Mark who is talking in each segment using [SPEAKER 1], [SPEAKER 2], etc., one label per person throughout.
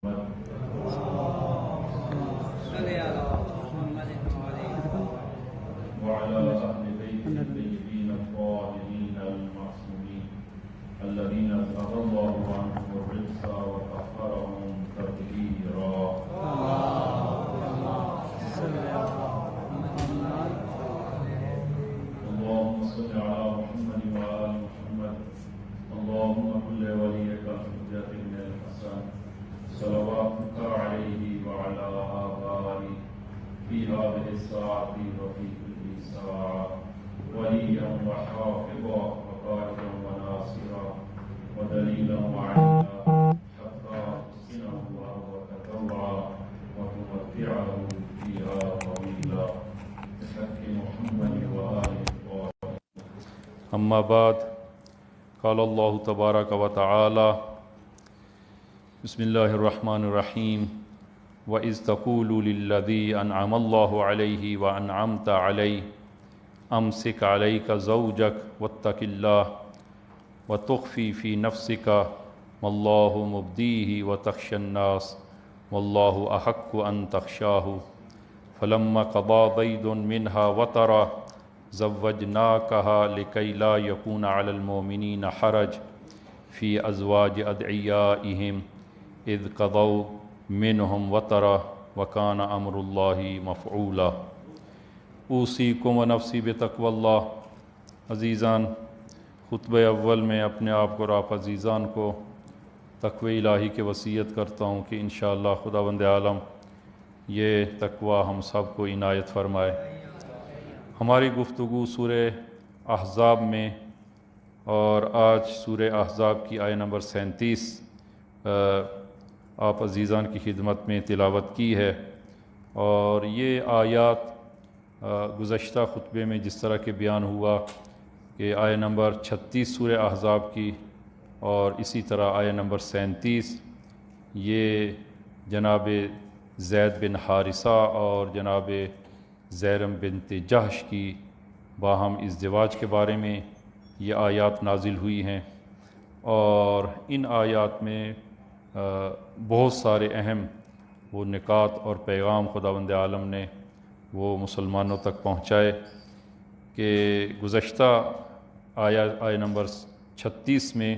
[SPEAKER 1] وعلى أهل بيت الطيبين الطاهرين المعصومين الذين أذهب الله عنهم الرجس وطهرهم تطهيرا. اللهم صل على محمد وآل محمد. اللهم كل وليك الحجة بن الحسن صلواتك عليه وعلى آبائه في هذه الساعة وفي كل ساعة وليا وحافظا وقائدا وناصرا ودليلا وعينا حتى تسكنه أرضك طوعا وتمتعه فيها طويلا بحق محمد وآله الطاهرين.
[SPEAKER 2] أما بعد قال الله تبارك وتعالى بسم الله الرحمن الرحيم وَإِذْ تَقُولُ لِلَّذِي أَنْعَمَ اللَّهُ عَلَيْهِ وَأَنْعَمْتَ عَلَيْهِ أَمْسِكْ عَلَيْكَ زَوْجَكَ وَاتَّقِ اللَّهَ وَتُخْفِي فِي نَفْسِكَ مَا اللَّهُ مُبْدِيهِ وَتَخْشَى النَّاسَ وَاللَّهُ أَحَقُّ أَنْ تَخْشَاهُ فَلَمَّا قَضَى زَيْدٌ مِنْهَا وَطَرًا زَوَّجْنَاكَهَا لِكَيْ لَا يَكُونَ عَلَى الْمُؤْمِنِينَ حَرَجٌ فِي أَزْوَاجِ أَدْعِيَائِهِمْ إِذْ قَضَوْا منہم وطرا وکان امر اللہ مفعولا. اوصیکم و نفسی بتقوی اللہ. عزیزان، خطبہ اول میں اپنے آپ کو اور آپ عزیزان کو تقوی الہی کی وصیت کرتا ہوں کہ انشاءاللہ خداوند عالم یہ تقوی ہم سب کو عنایت فرمائے. ہماری گفتگو سورہ احزاب میں اور آج سورہ احزاب کی آیہ نمبر 37 آپ عزیزان کی خدمت میں تلاوت کی ہے، اور یہ آیات گزشتہ خطبے میں جس طرح کے بیان ہوا کہ آیہ نمبر 36 سورہ احزاب کی اور اسی طرح آیہ نمبر 37 یہ جناب زید بن حارثہ اور جناب زینب بنت جحش کی باہم ازدواج کے بارے میں یہ آیات نازل ہوئی ہیں، اور ان آیات میں بہت سارے اہم وہ نکات اور پیغام خداوند عالم نے وہ مسلمانوں تک پہنچائے کہ گزشتہ آیہ نمبر 36 میں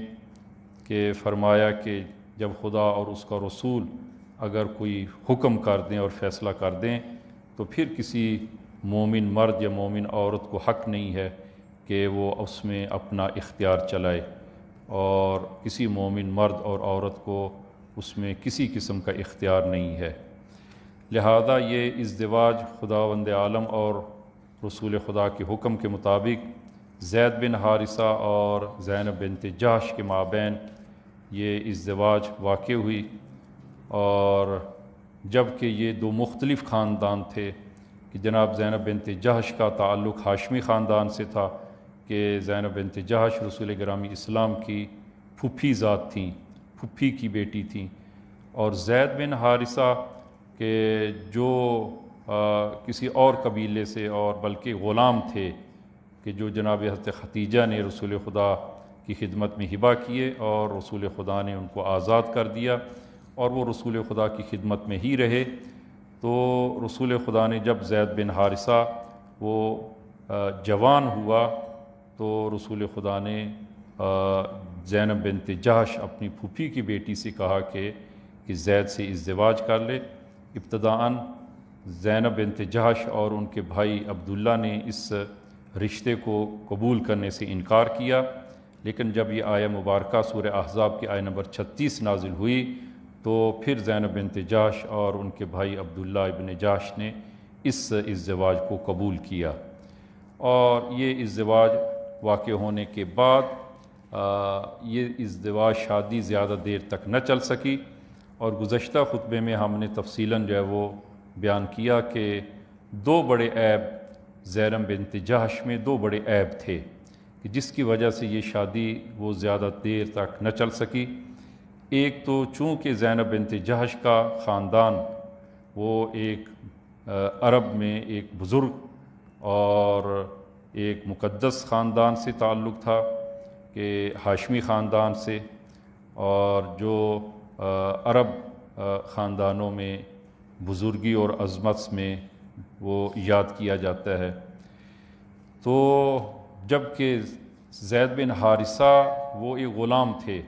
[SPEAKER 2] کہ فرمایا کہ جب خدا اور اس کا رسول اگر کوئی حکم کر دیں اور فیصلہ کر دیں تو پھر کسی مومن مرد یا مومن عورت کو حق نہیں ہے کہ وہ اس میں اپنا اختیار چلائے، اور کسی مومن مرد اور عورت کو اس میں کسی قسم کا اختیار نہیں ہے. لہذا یہ ازدواج خداوند عالم اور رسول خدا کے حکم کے مطابق زید بن حارثہ اور زینب بنت جحش کے مابین یہ ازدواج واقع ہوئی. اور جب کہ یہ دو مختلف خاندان تھے کہ جناب زینب بنت جحش کا تعلق ہاشمی خاندان سے تھا کہ زینب بنت جحش رسول گرامی اسلام کی پھوپھی ذات تھیں، پھوپھی کی بیٹی تھیں، اور زید بن حارثہ کہ جو کسی اور قبیلے سے اور بلکہ غلام تھے کہ جو جناب حضرت ختیجہ نے رسول خدا کی خدمت میں ہبہ کیے اور رسول خدا نے ان کو آزاد کر دیا اور وہ رسول خدا کی خدمت میں ہی رہے. تو رسول خدا نے جب زید بن حارثہ وہ جوان ہوا تو رسول خدا نے زینب بنت جحش اپنی پھوپھی کی بیٹی سے کہا کہ زید سے ازدواج کر لے. ابتداءً زینب بنت جحش اور ان کے بھائی عبداللہ نے اس رشتے کو قبول کرنے سے انکار کیا، لیکن جب یہ آیہ مبارکہ سورہ احزاب کی آیہ نمبر 36 نازل ہوئی تو پھر زینب بنت جحش اور ان کے بھائی عبداللہ ابن جحش نے اس ازدواج کو قبول کیا. اور یہ ازدواج واقع ہونے کے بعد یہ ازدواج شادی زیادہ دیر تک نہ چل سکی، اور گزشتہ خطبے میں ہم نے تفصیلاً جو ہے وہ بیان کیا کہ دو بڑے عیب زینب بنت جحش میں دو بڑے عیب تھے کہ جس کی وجہ سے یہ شادی وہ زیادہ دیر تک نہ چل سکی. ایک تو چونکہ زینب بنت جحش کا خاندان وہ ایک عرب میں ایک بزرگ اور ایک مقدس خاندان سے تعلق تھا کہ ہاشمی خاندان سے، اور جو عرب خاندانوں میں بزرگی اور عظمت میں وہ یاد کیا جاتا ہے۔ تو جب کہ زید بن حارثہ وہ ایک غلام تھے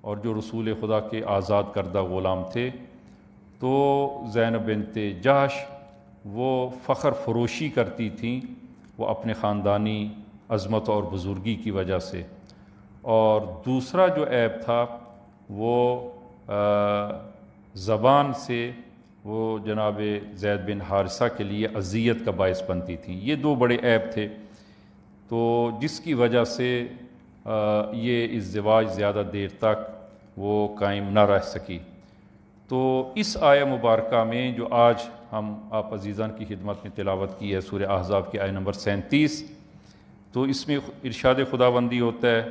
[SPEAKER 2] اور جو رسول خدا کے آزاد کردہ غلام تھے، تو زینب بنت جحش وہ فخر فروشی کرتی تھیں وہ اپنے خاندانی عظمت اور بزرگی کی وجہ سے۔ اور دوسرا جو عیب تھا وہ زبان سے وہ جناب زید بن حارثہ کے لیے اذیت کا باعث بنتی تھیں۔ یہ دو بڑے عیب تھے، تو جس کی وجہ سے یہ ازدواج زیادہ دیر تک وہ قائم نہ رہ سکی۔ تو اس آیہ مبارکہ میں جو آج ہم آپ عزیزان کی خدمت میں تلاوت کی ہے، سورہ احزاب کی آیہ نمبر 37، تو اس میں ارشاد خداوندی ہوتا ہے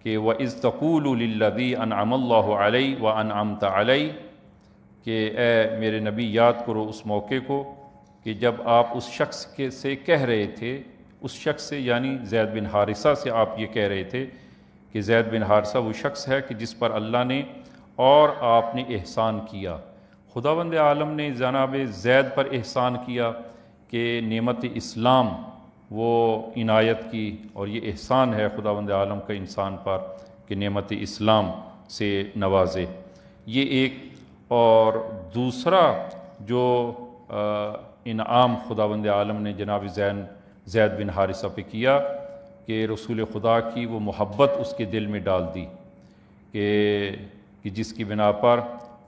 [SPEAKER 2] کہ وَإِذْ تَقُولُ لِلَّذِي أَنْعَمَ اللَّهُ عَلَيْهِ وَأَنْعَمْتَ عَلَيْهِ، کہ اے میرے نبی یاد کرو اس موقع کو کہ جب آپ اس شخص سے کہہ رہے تھے، اس شخص سے یعنی زید بن حارثہ سے آپ یہ کہہ رہے تھے کہ زید بن حارثہ وہ شخص ہے کہ جس پر اللہ نے اور آپ نے احسان کیا۔ خداوند عالم نے جناب زید پر احسان کیا کہ نعمت اسلام وہ عنایت کی، اور یہ احسان ہے خداوند عالم کا انسان پر کہ نعمت اسلام سے نوازے، یہ ایک۔ اور دوسرا جو انعام خداوند عالم نے جناب زید بن حارثہ پہ کیا کہ رسول خدا کی وہ محبت اس کے دل میں ڈال دی کہ جس کی بنا پر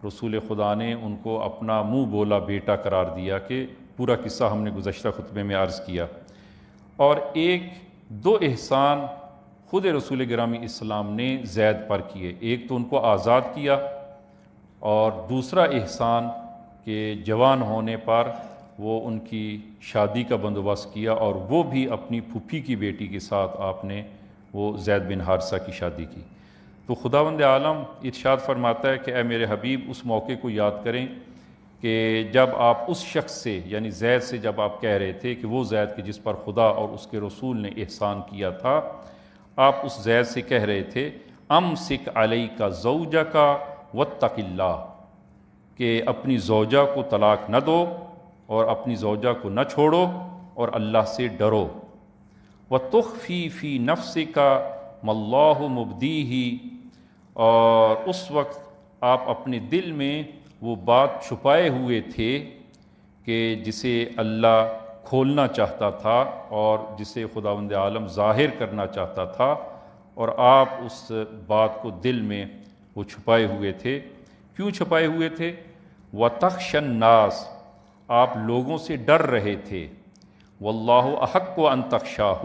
[SPEAKER 2] رسول خدا نے ان کو اپنا منہ بولا بیٹا قرار دیا، کہ پورا قصہ ہم نے گزشتہ خطبے میں عرض کیا۔ اور دو احسان خود رسول گرامی اسلام نے زید پر کیے، ایک تو ان کو آزاد کیا، اور دوسرا احسان کہ جوان ہونے پر وہ ان کی شادی کا بندوبست کیا، اور وہ بھی اپنی پھوپھی کی بیٹی کے ساتھ آپ نے وہ زید بن حارثہ کی شادی کی۔ تو خداوند عالم ارشاد فرماتا ہے کہ اے میرے حبیب اس موقع کو یاد کریں کہ جب آپ اس شخص سے یعنی زید سے جب آپ کہہ رہے تھے کہ وہ زید کہ جس پر خدا اور اس کے رسول نے احسان کیا تھا، آپ اس زید سے کہہ رہے تھے امسک علیک زوجک واتق اللہ، کہ اپنی زوجہ کو طلاق نہ دو اور اپنی زوجہ کو نہ چھوڑو اور اللہ سے ڈرو۔ وَتُخْفِي فِي نَفْسِكَ مَا اللَّهُ مُبْدِيهِ، اور اس وقت آپ اپنے دل میں وہ بات چھپائے ہوئے تھے کہ جسے اللہ کھولنا چاہتا تھا اور جسے خداوند عالم ظاہر کرنا چاہتا تھا، اور آپ اس بات کو دل میں وہ چھپائے ہوئے تھے۔ کیوں چھپائے ہوئے تھے؟ وَتَخْشَى النَّاسَ، آپ لوگوں سے ڈر رہے تھے۔ وَاللَّهُ أَحَقُّ أَن تَخْشَاهُ،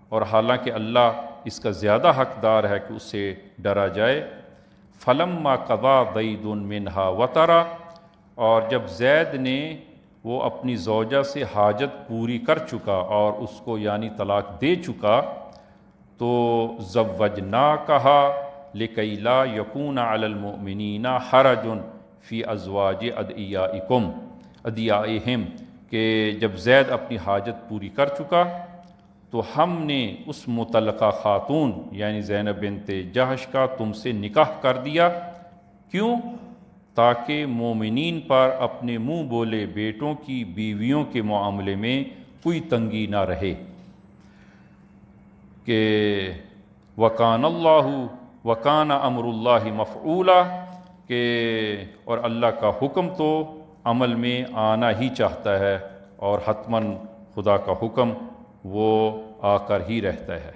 [SPEAKER 2] اور حالانکہ اللہ اس کا زیادہ حقدار ہے کہ اس سے ڈرا جائے۔ فَلَمَّا قَضَىٰ زَيْدٌ مِّنْهَا وَطَرًا، اور جب زید نے وہ اپنی زوجہ سے حاجت پوری کر چکا اور اس کو یعنی طلاق دے چکا، تو زَوَّجْنَاكَهَا لِكَيْ لَا يَكُونَ عَلَى الْمُؤْمِنِينَ حَرَجٌ فِي أَزْوَاجِ أَدْعِيَائِهِمْ، کہ جب زید اپنی حاجت پوری کر چکا تو ہم نے اس مطلقہ خاتون یعنی زینب بنت جحش کا تم سے نکاح کر دیا۔ کیوں؟ تاکہ مومنین پر اپنے منہ بولے بیٹوں کی بیویوں کے معاملے میں کوئی تنگی نہ رہے، کہ وَكَانَ اللَّهُ وَكَانَ أَمْرُ اللَّهِ مَفْعُولًا، کہ اور اللہ کا حکم تو عمل میں آنا ہی چاہتا ہے، اور حتماً خدا کا حکم وہ آ کر ہی رہتا ہے۔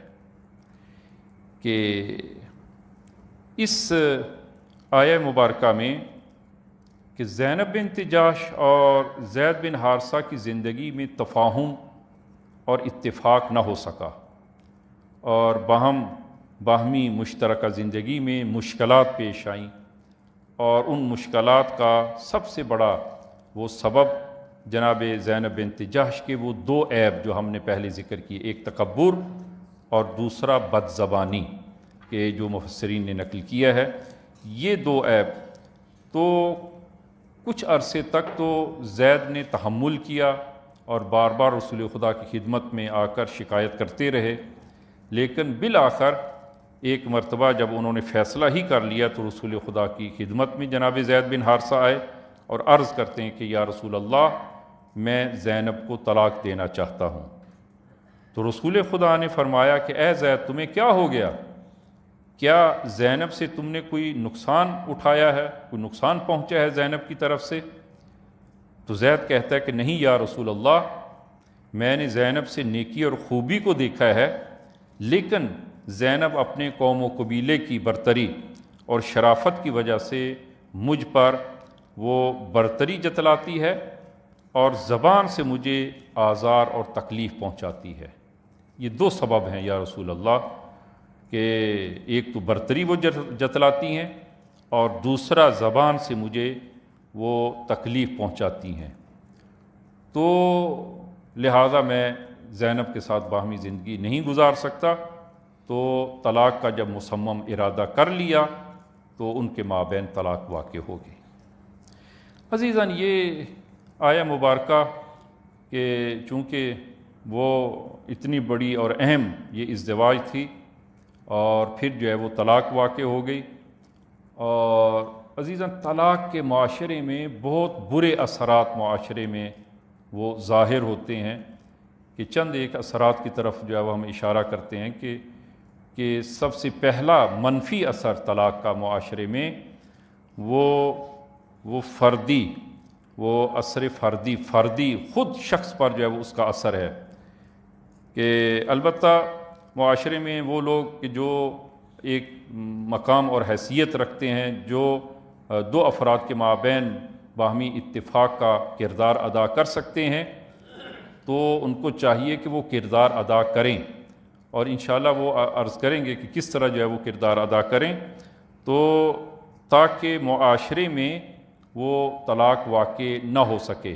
[SPEAKER 2] کہ اس آیہ مبارکہ میں کہ زینب بنت جحش اور زید بن حارثہ کی زندگی میں تفاہم اور اتفاق نہ ہو سکا، اور باہمی مشترکہ زندگی میں مشکلات پیش آئیں، اور ان مشکلات کا سب سے بڑا وہ سبب جناب زینب بنت جحش کے وہ دو عیب جو ہم نے پہلے ذکر کیے، ایک تکبر اور دوسرا بد زبانی، کہ جو مفسرین نے نقل کیا ہے۔ یہ دو عیب تو کچھ عرصے تک تو زید نے تحمل کیا اور بار بار رسول خدا کی خدمت میں آ کر شکایت کرتے رہے، لیکن بالآخر ایک مرتبہ جب انہوں نے فیصلہ ہی کر لیا تو رسول خدا کی خدمت میں جناب زید بن حارثہ آئے اور عرض کرتے ہیں کہ یا رسول اللہ میں زینب کو طلاق دینا چاہتا ہوں۔ تو رسول خدا نے فرمایا کہ اے زید تمہیں کیا ہو گیا؟ کیا زینب سے تم نے کوئی نقصان اٹھایا ہے، کوئی نقصان پہنچا ہے زینب کی طرف سے؟ تو زید کہتا ہے کہ نہیں یا رسول اللہ، میں نے زینب سے نیکی اور خوبی کو دیکھا ہے، لیکن زینب اپنے قوم و قبیلے کی برتری اور شرافت کی وجہ سے مجھ پر وہ برتری جتلاتی ہے اور زبان سے مجھے آزار اور تکلیف پہنچاتی ہے۔ یہ دو سبب ہیں یا رسول اللہ، کہ ایک تو برتری وہ جتلاتی ہیں اور دوسرا زبان سے مجھے وہ تکلیف پہنچاتی ہیں، تو لہٰذا میں زینب کے ساتھ باہمی زندگی نہیں گزار سکتا۔ تو طلاق کا جب مصمم ارادہ کر لیا تو ان کے مابین طلاق واقع ہو گئی۔ عزیزان، یہ آیہ مبارکہ کہ چونکہ وہ اتنی بڑی اور اہم یہ ازدواج تھی اور پھر جو ہے وہ طلاق واقع ہو گئی، اور عزیزان طلاق کے معاشرے میں بہت برے اثرات معاشرے میں وہ ظاہر ہوتے ہیں، کہ چند ایک اثرات کی طرف جو ہے وہ ہم اشارہ کرتے ہیں کہ سب سے پہلا منفی اثر طلاق کا معاشرے میں وہ فردی، وہ اثر فردی خود شخص پر جو ہے وہ اس کا اثر ہے، کہ البتہ معاشرے میں وہ لوگ کہ جو ایک مقام اور حیثیت رکھتے ہیں، جو دو افراد کے مابین باہمی اتفاق کا کردار ادا کر سکتے ہیں، تو ان کو چاہیے کہ وہ کردار ادا کریں، اور انشاءاللہ وہ عرض کریں گے کہ کس طرح جو ہے وہ کردار ادا کریں، تو تاکہ معاشرے میں وہ طلاق واقع نہ ہو سکے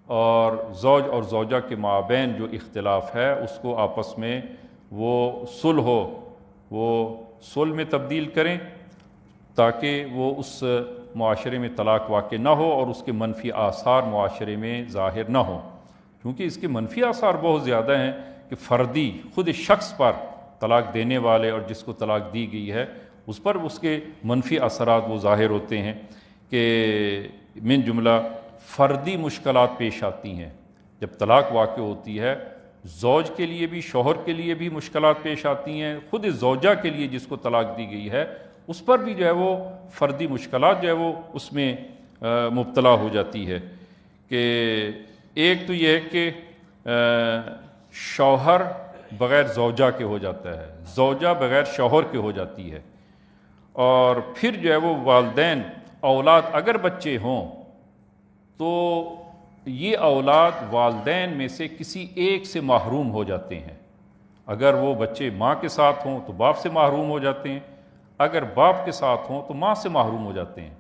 [SPEAKER 2] اور زوج اور زوجہ کے مابین جو اختلاف ہے اس کو آپس میں وہ صلح میں تبدیل کریں، تاکہ وہ اس معاشرے میں طلاق واقع نہ ہو اور اس کے منفی آثار معاشرے میں ظاہر نہ ہوں، کیونکہ اس کے منفی آثار بہت زیادہ ہیں کہ فردی خود شخص پر طلاق دینے والے اور جس کو طلاق دی گئی ہے اس پر اس کے منفی اثرات وہ ظاہر ہوتے ہیں، کہ من جملہ فردی مشکلات پیش آتی ہیں۔ جب طلاق واقع ہوتی ہے زوج کے لیے بھی، شوہر کے لیے بھی مشکلات پیش آتی ہیں، خود زوجہ کے لیے جس کو طلاق دی گئی ہے اس پر بھی جو ہے وہ فردی مشکلات جو ہے وہ اس میں مبتلا ہو جاتی ہے۔ کہ ایک تو یہ ہے کہ شوہر بغیر زوجہ کے ہو جاتا ہے، زوجہ بغیر شوہر کے ہو جاتی ہے، اور پھر جو ہے وہ والدین اولاد اگر بچے ہوں تو یہ اولاد والدین میں سے کسی ایک سے محروم ہو جاتے ہیں۔ اگر وہ بچے ماں کے ساتھ ہوں تو باپ سے محروم ہو جاتے ہیں، اگر باپ کے ساتھ ہوں تو ماں سے محروم ہو جاتے ہیں،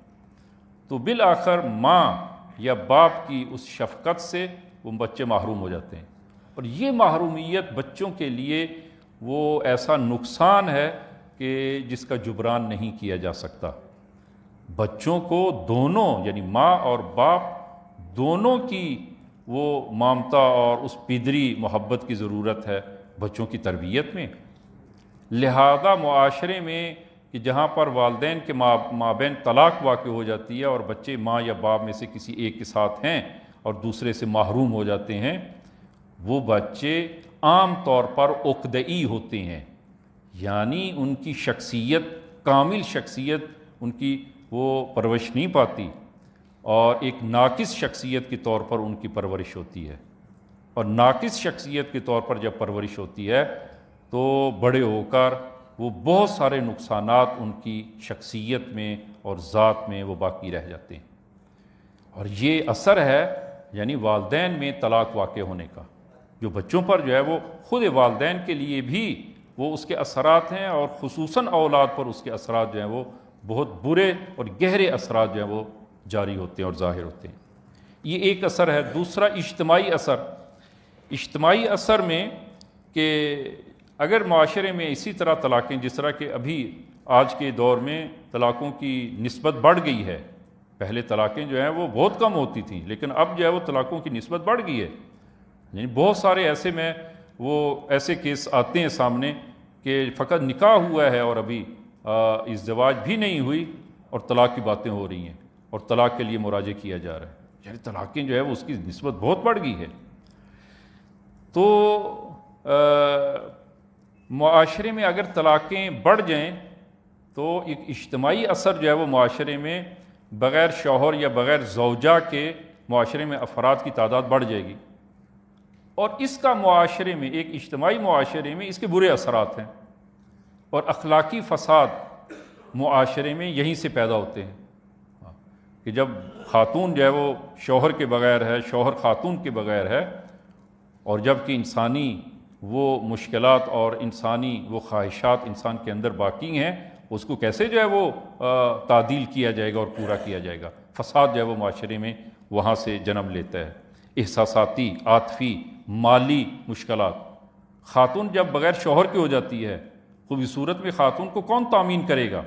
[SPEAKER 2] تو بالآخر ماں یا باپ کی اس شفقت سے وہ بچے محروم ہو جاتے ہیں، اور یہ محرومیت بچوں کے لیے وہ ایسا نقصان ہے کہ جس کا جبران نہیں کیا جا سکتا۔ بچوں کو دونوں یعنی ماں اور باپ دونوں کی وہ مامتا اور اس پیدری محبت کی ضرورت ہے بچوں کی تربیت میں۔ لہذا معاشرے میں کہ جہاں پر والدین کے مابین طلاق واقع ہو جاتی ہے اور بچے ماں یا باپ میں سے کسی ایک کے ساتھ ہیں اور دوسرے سے محروم ہو جاتے ہیں، وہ بچے عام طور پر عقدئی ہوتے ہیں، یعنی ان کی شخصیت، کامل شخصیت ان کی وہ پرورش نہیں پاتی، اور ایک ناقص شخصیت کے طور پر ان کی پرورش ہوتی ہے، اور ناقص شخصیت کے طور پر جب پرورش ہوتی ہے تو بڑے ہو کر وہ بہت سارے نقصانات ان کی شخصیت میں اور ذات میں وہ باقی رہ جاتے ہیں، اور یہ اثر ہے یعنی والدین میں طلاق واقع ہونے کا، جو بچوں پر جو ہے وہ خود والدین کے لیے بھی وہ اس کے اثرات ہیں، اور خصوصاً اولاد پر اس کے اثرات جو ہیں وہ بہت برے اور گہرے اثرات جو ہیں وہ جاری ہوتے ہیں اور ظاہر ہوتے ہیں۔ یہ ایک اثر ہے۔ دوسرا اجتماعی اثر، اجتماعی اثر میں کہ اگر معاشرے میں اسی طرح طلاقیں، جس طرح کہ ابھی آج کے دور میں طلاقوں کی نسبت بڑھ گئی ہے، پہلے طلاقیں جو ہیں وہ بہت کم ہوتی تھیں، لیکن اب جو ہے وہ طلاقوں کی نسبت بڑھ گئی ہے، یعنی بہت سارے ایسے میں وہ ایسے کیس آتے ہیں سامنے کہ فقط نکاح ہوا ہے اور ابھی ازدواج بھی نہیں ہوئی اور طلاق کی باتیں ہو رہی ہیں اور طلاق کے لیے مراجعہ کیا جا رہا ہے، یعنی طلاقیں جو ہے وہ اس کی نسبت بہت بڑھ گئی ہے۔ تو معاشرے میں اگر طلاقیں بڑھ جائیں تو ایک اجتماعی اثر جو ہے وہ معاشرے میں بغیر شوہر یا بغیر زوجہ کے معاشرے میں افراد کی تعداد بڑھ جائے گی، اور اس کا معاشرے میں، ایک اجتماعی معاشرے میں اس کے برے اثرات ہیں، اور اخلاقی فساد معاشرے میں یہیں سے پیدا ہوتے ہیں کہ جب خاتون جو ہے وہ شوہر کے بغیر ہے، شوہر خاتون کے بغیر ہے، اور جب کہ انسانی وہ مشکلات اور انسانی وہ خواہشات انسان کے اندر باقی ہیں، اس کو کیسے جو ہے وہ تعدیل کیا جائے گا اور پورا کیا جائے گا؟ فساد جو ہے وہ معاشرے میں وہاں سے جنم لیتا ہے، احساساتی، عاطفی، مالی مشکلات۔ خاتون جب بغیر شوہر کی ہو جاتی ہے، خوبی صورت میں خاتون کو کون تامین کرے گا؟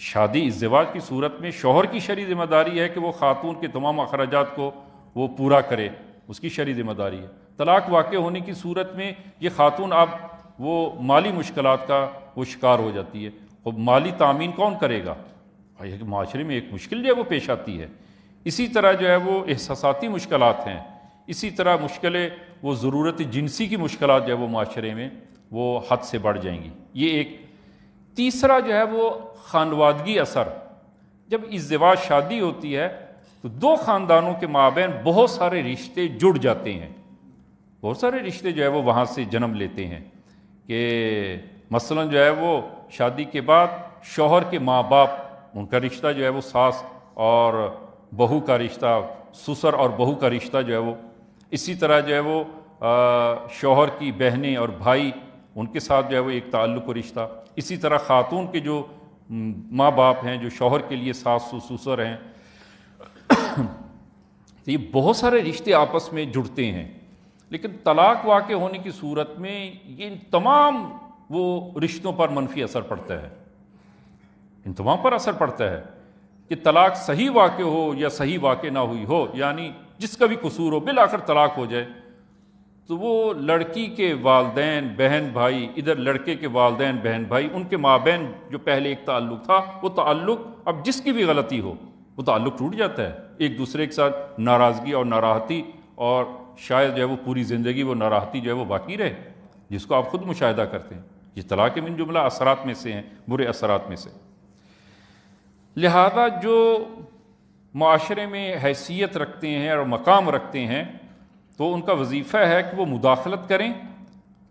[SPEAKER 2] شادی ازدواج کی صورت میں شوہر کی شرعی ذمہ داری ہے کہ وہ خاتون کے تمام اخراجات کو وہ پورا کرے، اس کی شرعی ذمہ داری ہے۔ طلاق واقع ہونے کی صورت میں یہ خاتون اب وہ مالی مشکلات کا وہ شکار ہو جاتی ہے، اب مالی تامین کون کرے گا؟ معاشرے میں ایک مشکل جو ہے وہ پیش آتی ہے۔ اسی طرح جو ہے وہ احساساتی مشکلات ہیں، اسی طرح مشکلیں وہ ضرورت جنسی کی مشکلات جو ہے وہ معاشرے میں وہ حد سے بڑھ جائیں گی۔ یہ ایک تیسرا جو ہے وہ خانوادگی اثر۔ جب ازدواج شادی ہوتی ہے تو دو خاندانوں کے مابین بہت سارے رشتے جڑ جاتے ہیں، بہت سارے رشتے جو ہے وہ وہاں سے جنم لیتے ہیں کہ مثلا جو ہے وہ شادی کے بعد شوہر کے ماں باپ، ان کا رشتہ جو ہے وہ ساس اور بہو کا رشتہ، سسر اور بہو کا رشتہ جو ہے وہ، اسی طرح جو ہے وہ شوہر کی بہنیں اور بھائی، ان کے ساتھ جو ہے وہ ایک تعلق و رشتہ، اسی طرح خاتون کے جو ماں باپ ہیں جو شوہر کے لیے ساس سسر ہیں، تو یہ بہت سارے رشتے آپس میں جڑتے ہیں۔ لیکن طلاق واقع ہونے کی صورت میں یہ تمام وہ رشتوں پر منفی اثر پڑتا ہے، ان تمام پر اثر پڑتا ہے کہ طلاق صحیح واقع ہو یا صحیح واقع نہ ہوئی ہو، یعنی جس کا بھی قصور ہو بالآخر طلاق ہو جائے تو وہ لڑکی کے والدین بہن بھائی، ادھر لڑکے کے والدین بہن بھائی، ان کے مابین جو پہلے ایک تعلق تھا وہ تعلق اب جس کی بھی غلطی ہو وہ تعلق ٹوٹ جاتا ہے، ایک دوسرے کے ساتھ ناراضگی اور ناراحتی، اور شاید جو ہے وہ پوری زندگی وہ ناراحتی جو ہے وہ باقی رہے، جس کو آپ خود مشاہدہ کرتے ہیں۔ یہ طلاق من جملہ اثرات میں سے ہیں، برے اثرات میں سے۔ لہذا جو معاشرے میں حیثیت رکھتے ہیں اور مقام رکھتے ہیں تو ان کا وظیفہ ہے کہ وہ مداخلت کریں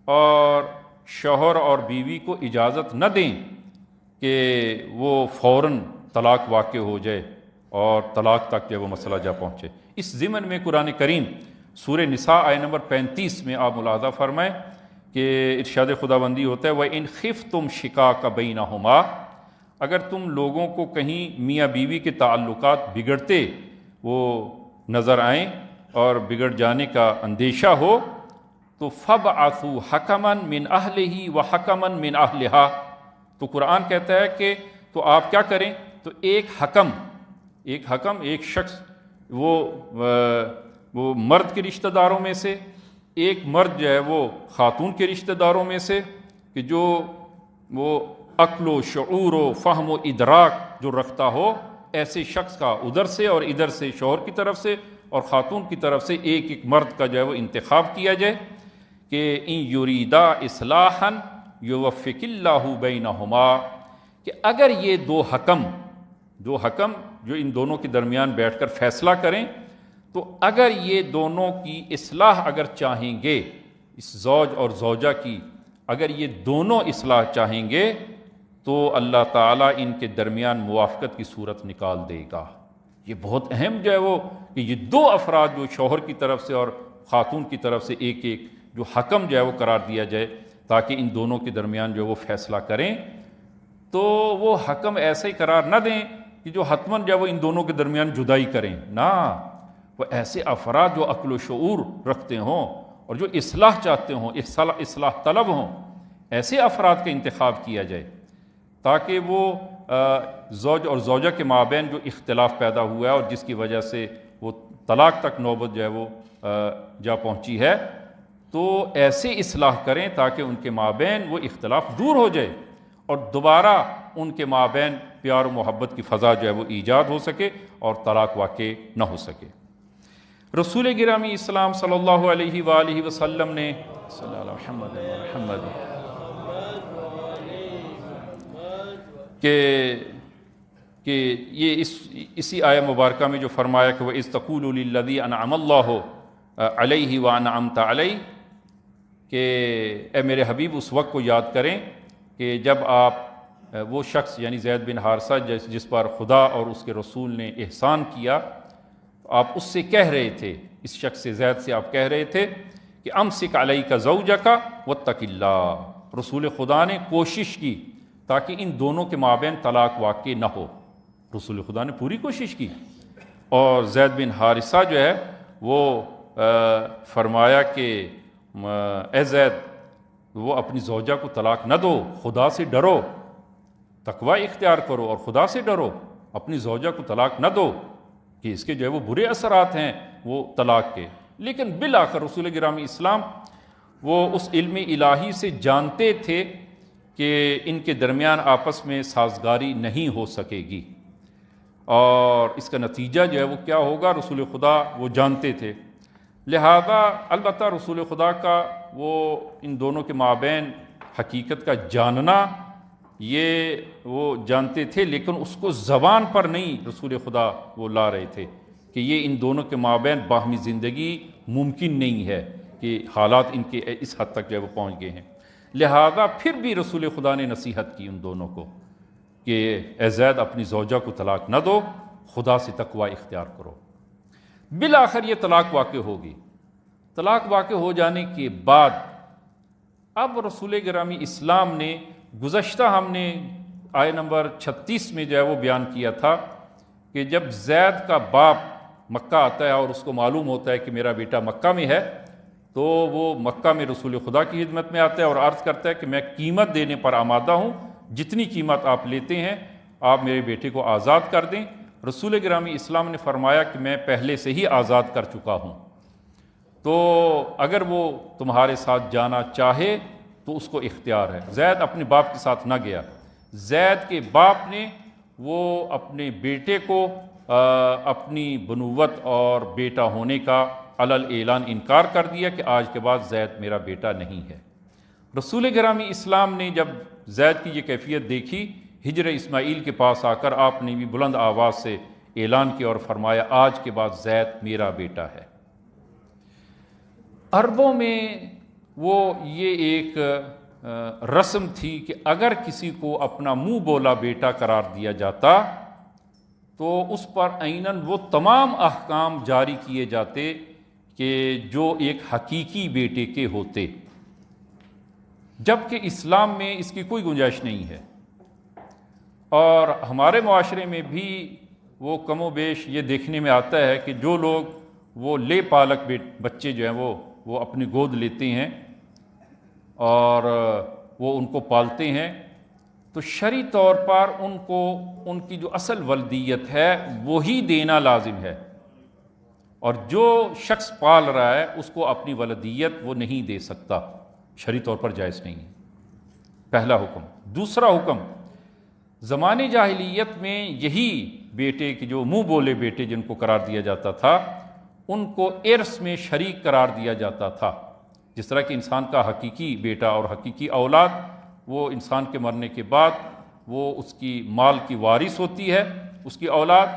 [SPEAKER 2] اور شوہر اور بیوی کو اجازت نہ دیں کہ وہ فوراً طلاق واقع ہو جائے اور طلاق تک جو وہ مسئلہ جا پہنچے۔ اس ضمن میں قرآن کریم سورہ نساء آیہ نمبر 35 میں آپ ملاحظہ فرمائیں کہ ارشاد خداوندی ہوتا ہے وَإِنْ خِفْتُمْ شِقَاقَ بَيْنَهُمَا، اگر تم لوگوں کو کہیں میاں بیوی کے تعلقات بگڑتے وہ نظر آئیں اور بگڑ جانے کا اندیشہ ہو تو فَابْعَثُوا حَكَمًا مِنْ أَهْلِهِ وَحَكَمًا مِنْ أَهْلِهَا، تو قرآن کہتا ہے کہ تو آپ کیا کریں، تو ایک حکم ایک شخص وہ مرد کے رشتہ داروں میں سے، ایک مرد جو ہے وہ خاتون کے رشتہ داروں میں سے، کہ جو وہ عقل و شعور و فہم و ادراک جو رکھتا ہو، ایسے شخص کا ادھر سے اور ادھر سے شوہر کی طرف سے اور خاتون کی طرف سے ایک مرد کا جو ہے وہ انتخاب کیا جائے کہ ان یریدا اصلاحا یوفق اللہ بینہما، کہ اگر یہ دو حکم جو ان دونوں کے درمیان بیٹھ کر فیصلہ کریں، تو اگر یہ دونوں کی اصلاح اگر چاہیں گے، اس زوج اور زوجہ کی اگر یہ دونوں اصلاح چاہیں گے تو اللہ تعالیٰ ان کے درمیان موافقت کی صورت نکال دے گا۔ یہ بہت اہم جو ہے وہ کہ یہ دو افراد جو شوہر کی طرف سے اور خاتون کی طرف سے ایک جو حکم جو ہے وہ قرار دیا جائے تاکہ ان دونوں کے درمیان جو وہ فیصلہ کریں، تو وہ حکم ایسے ہی قرار نہ دیں کہ جو حتماً جو ہے وہ ان دونوں کے درمیان جدائی کریں، نہ، وہ ایسے افراد جو عقل و شعور رکھتے ہوں اور جو اصلاح چاہتے ہوں، اصلاح طلب ہوں، ایسے افراد کا انتخاب کیا جائے تاکہ وہ زوج اور زوجہ کے مابین جو اختلاف پیدا ہوا ہے اور جس کی وجہ سے وہ طلاق تک نوبت جو ہے وہ جا پہنچی ہے، تو ایسے اصلاح کریں تاکہ ان کے مابین وہ اختلاف دور ہو جائے اور دوبارہ ان کے مابین پیار و محبت کی فضا جو ہے وہ ایجاد ہو سکے اور طلاق واقع نہ ہو سکے۔ رسول گرامی اسلام صلی اللہ علیہ وآلہ وسلم نے صلی اللہ علیہ محمد کہ یہ اسی آیہ مبارکہ میں جو فرمایا کہ وَإِذْ تَقُولُ لِلَّذِي أَنْعَمَ اللَّهُ عَلَيْهِ وَأَنْعَمْتَ عَلَيْهِ، کہ اے میرے حبیب اس وقت کو یاد کریں کہ جب آپ وہ شخص یعنی زید بن حارثہ جس پر خدا اور اس کے رسول نے احسان کیا، آپ اس سے کہہ رہے تھے، اس شخص سے زید سے آپ کہہ رہے تھے کہ امسک علیک زوجک واتق اللہ، رسول خدا نے کوشش کی تاکہ ان دونوں کے مابین طلاق واقع نہ ہو، رسول خدا نے پوری کوشش کی، اور زید بن حارثہ جو ہے وہ فرمایا کہ اے زید وہ اپنی زوجہ کو طلاق نہ دو، خدا سے ڈرو، تقوی اختیار کرو اور خدا سے ڈرو، اپنی زوجہ کو طلاق نہ دو کہ اس کے جو ہے وہ برے اثرات ہیں وہ طلاق کے۔ لیکن بالآخر رسول گرامی اسلام وہ اس علم الہی سے جانتے تھے کہ ان کے درمیان آپس میں سازگاری نہیں ہو سکے گی، اور اس کا نتیجہ جو ہے وہ کیا ہوگا رسول خدا وہ جانتے تھے، لہذا البتہ رسول خدا کا وہ ان دونوں کے مابین حقیقت کا جاننا یہ وہ جانتے تھے، لیکن اس کو زبان پر نہیں رسول خدا وہ لا رہے تھے کہ یہ ان دونوں کے مابین باہمی زندگی ممکن نہیں ہے، کہ حالات ان کے اس حد تک جو ہے وہ پہنچ گئے ہیں، لہذا پھر بھی رسول خدا نے نصیحت کی ان دونوں کو کہ اے زید اپنی زوجہ کو طلاق نہ دو، خدا سے تقوی اختیار کرو۔ بالآخر یہ طلاق واقع ہوگی۔ طلاق واقع ہو جانے کے بعد اب رسول گرامی اسلام نے گزشتہ ہم نے آیہ نمبر 36 میں جو ہے وہ بیان کیا تھا کہ جب زید کا باپ مکہ آتا ہے اور اس کو معلوم ہوتا ہے کہ میرا بیٹا مکہ میں ہے، تو وہ مکہ میں رسول خدا کی خدمت میں آتا ہے اور عرض کرتا ہے کہ میں قیمت دینے پر آمادہ ہوں، جتنی قیمت آپ لیتے ہیں آپ میرے بیٹے کو آزاد کر دیں۔ رسول گرامی اسلام نے فرمایا کہ میں پہلے سے ہی آزاد کر چکا ہوں، تو اگر وہ تمہارے ساتھ جانا چاہے تو اس کو اختیار ہے۔ زید اپنے باپ کے ساتھ نہ گیا، زید کے باپ نے وہ اپنے بیٹے کو اپنی بنوت اور بیٹا ہونے کا علل اعلان انکار کر دیا کہ آج کے بعد زید میرا بیٹا نہیں ہے۔ رسول گرامی اسلام نے جب زید کی یہ کیفیت دیکھی، ہجر اسماعیل کے پاس آ کر آپ نے بھی بلند آواز سے اعلان کیا اور فرمایا آج کے بعد زید میرا بیٹا ہے۔ عربوں میں وہ یہ ایک رسم تھی کہ اگر کسی کو اپنا منہ بولا بیٹا قرار دیا جاتا تو اس پر عیناً وہ تمام احکام جاری کیے جاتے کہ جو ایک حقیقی بیٹے کے ہوتے، جبکہ اسلام میں اس کی کوئی گنجائش نہیں ہے، اور ہمارے معاشرے میں بھی وہ کم و بیش یہ دیکھنے میں آتا ہے کہ جو لوگ وہ لے پالک بچے جو ہیں وہ اپنی گود لیتے ہیں اور وہ ان کو پالتے ہیں، تو شرعی طور پر ان کو ان کی جو اصل ولدیت ہے وہی دینا لازم ہے، اور جو شخص پال رہا ہے اس کو اپنی ولدیت وہ نہیں دے سکتا، شرعی طور پر جائز نہیں ہے، پہلا حکم۔ دوسرا حکم، زمانے جاہلیت میں یہی بیٹے کی جو منہ بولے بیٹے جن کو قرار دیا جاتا تھا ان کو ارث میں شریک قرار دیا جاتا تھا، جس طرح کہ انسان کا حقیقی بیٹا اور حقیقی اولاد وہ انسان کے مرنے کے بعد وہ اس کی مال کی وارث ہوتی ہے، اس کی اولاد،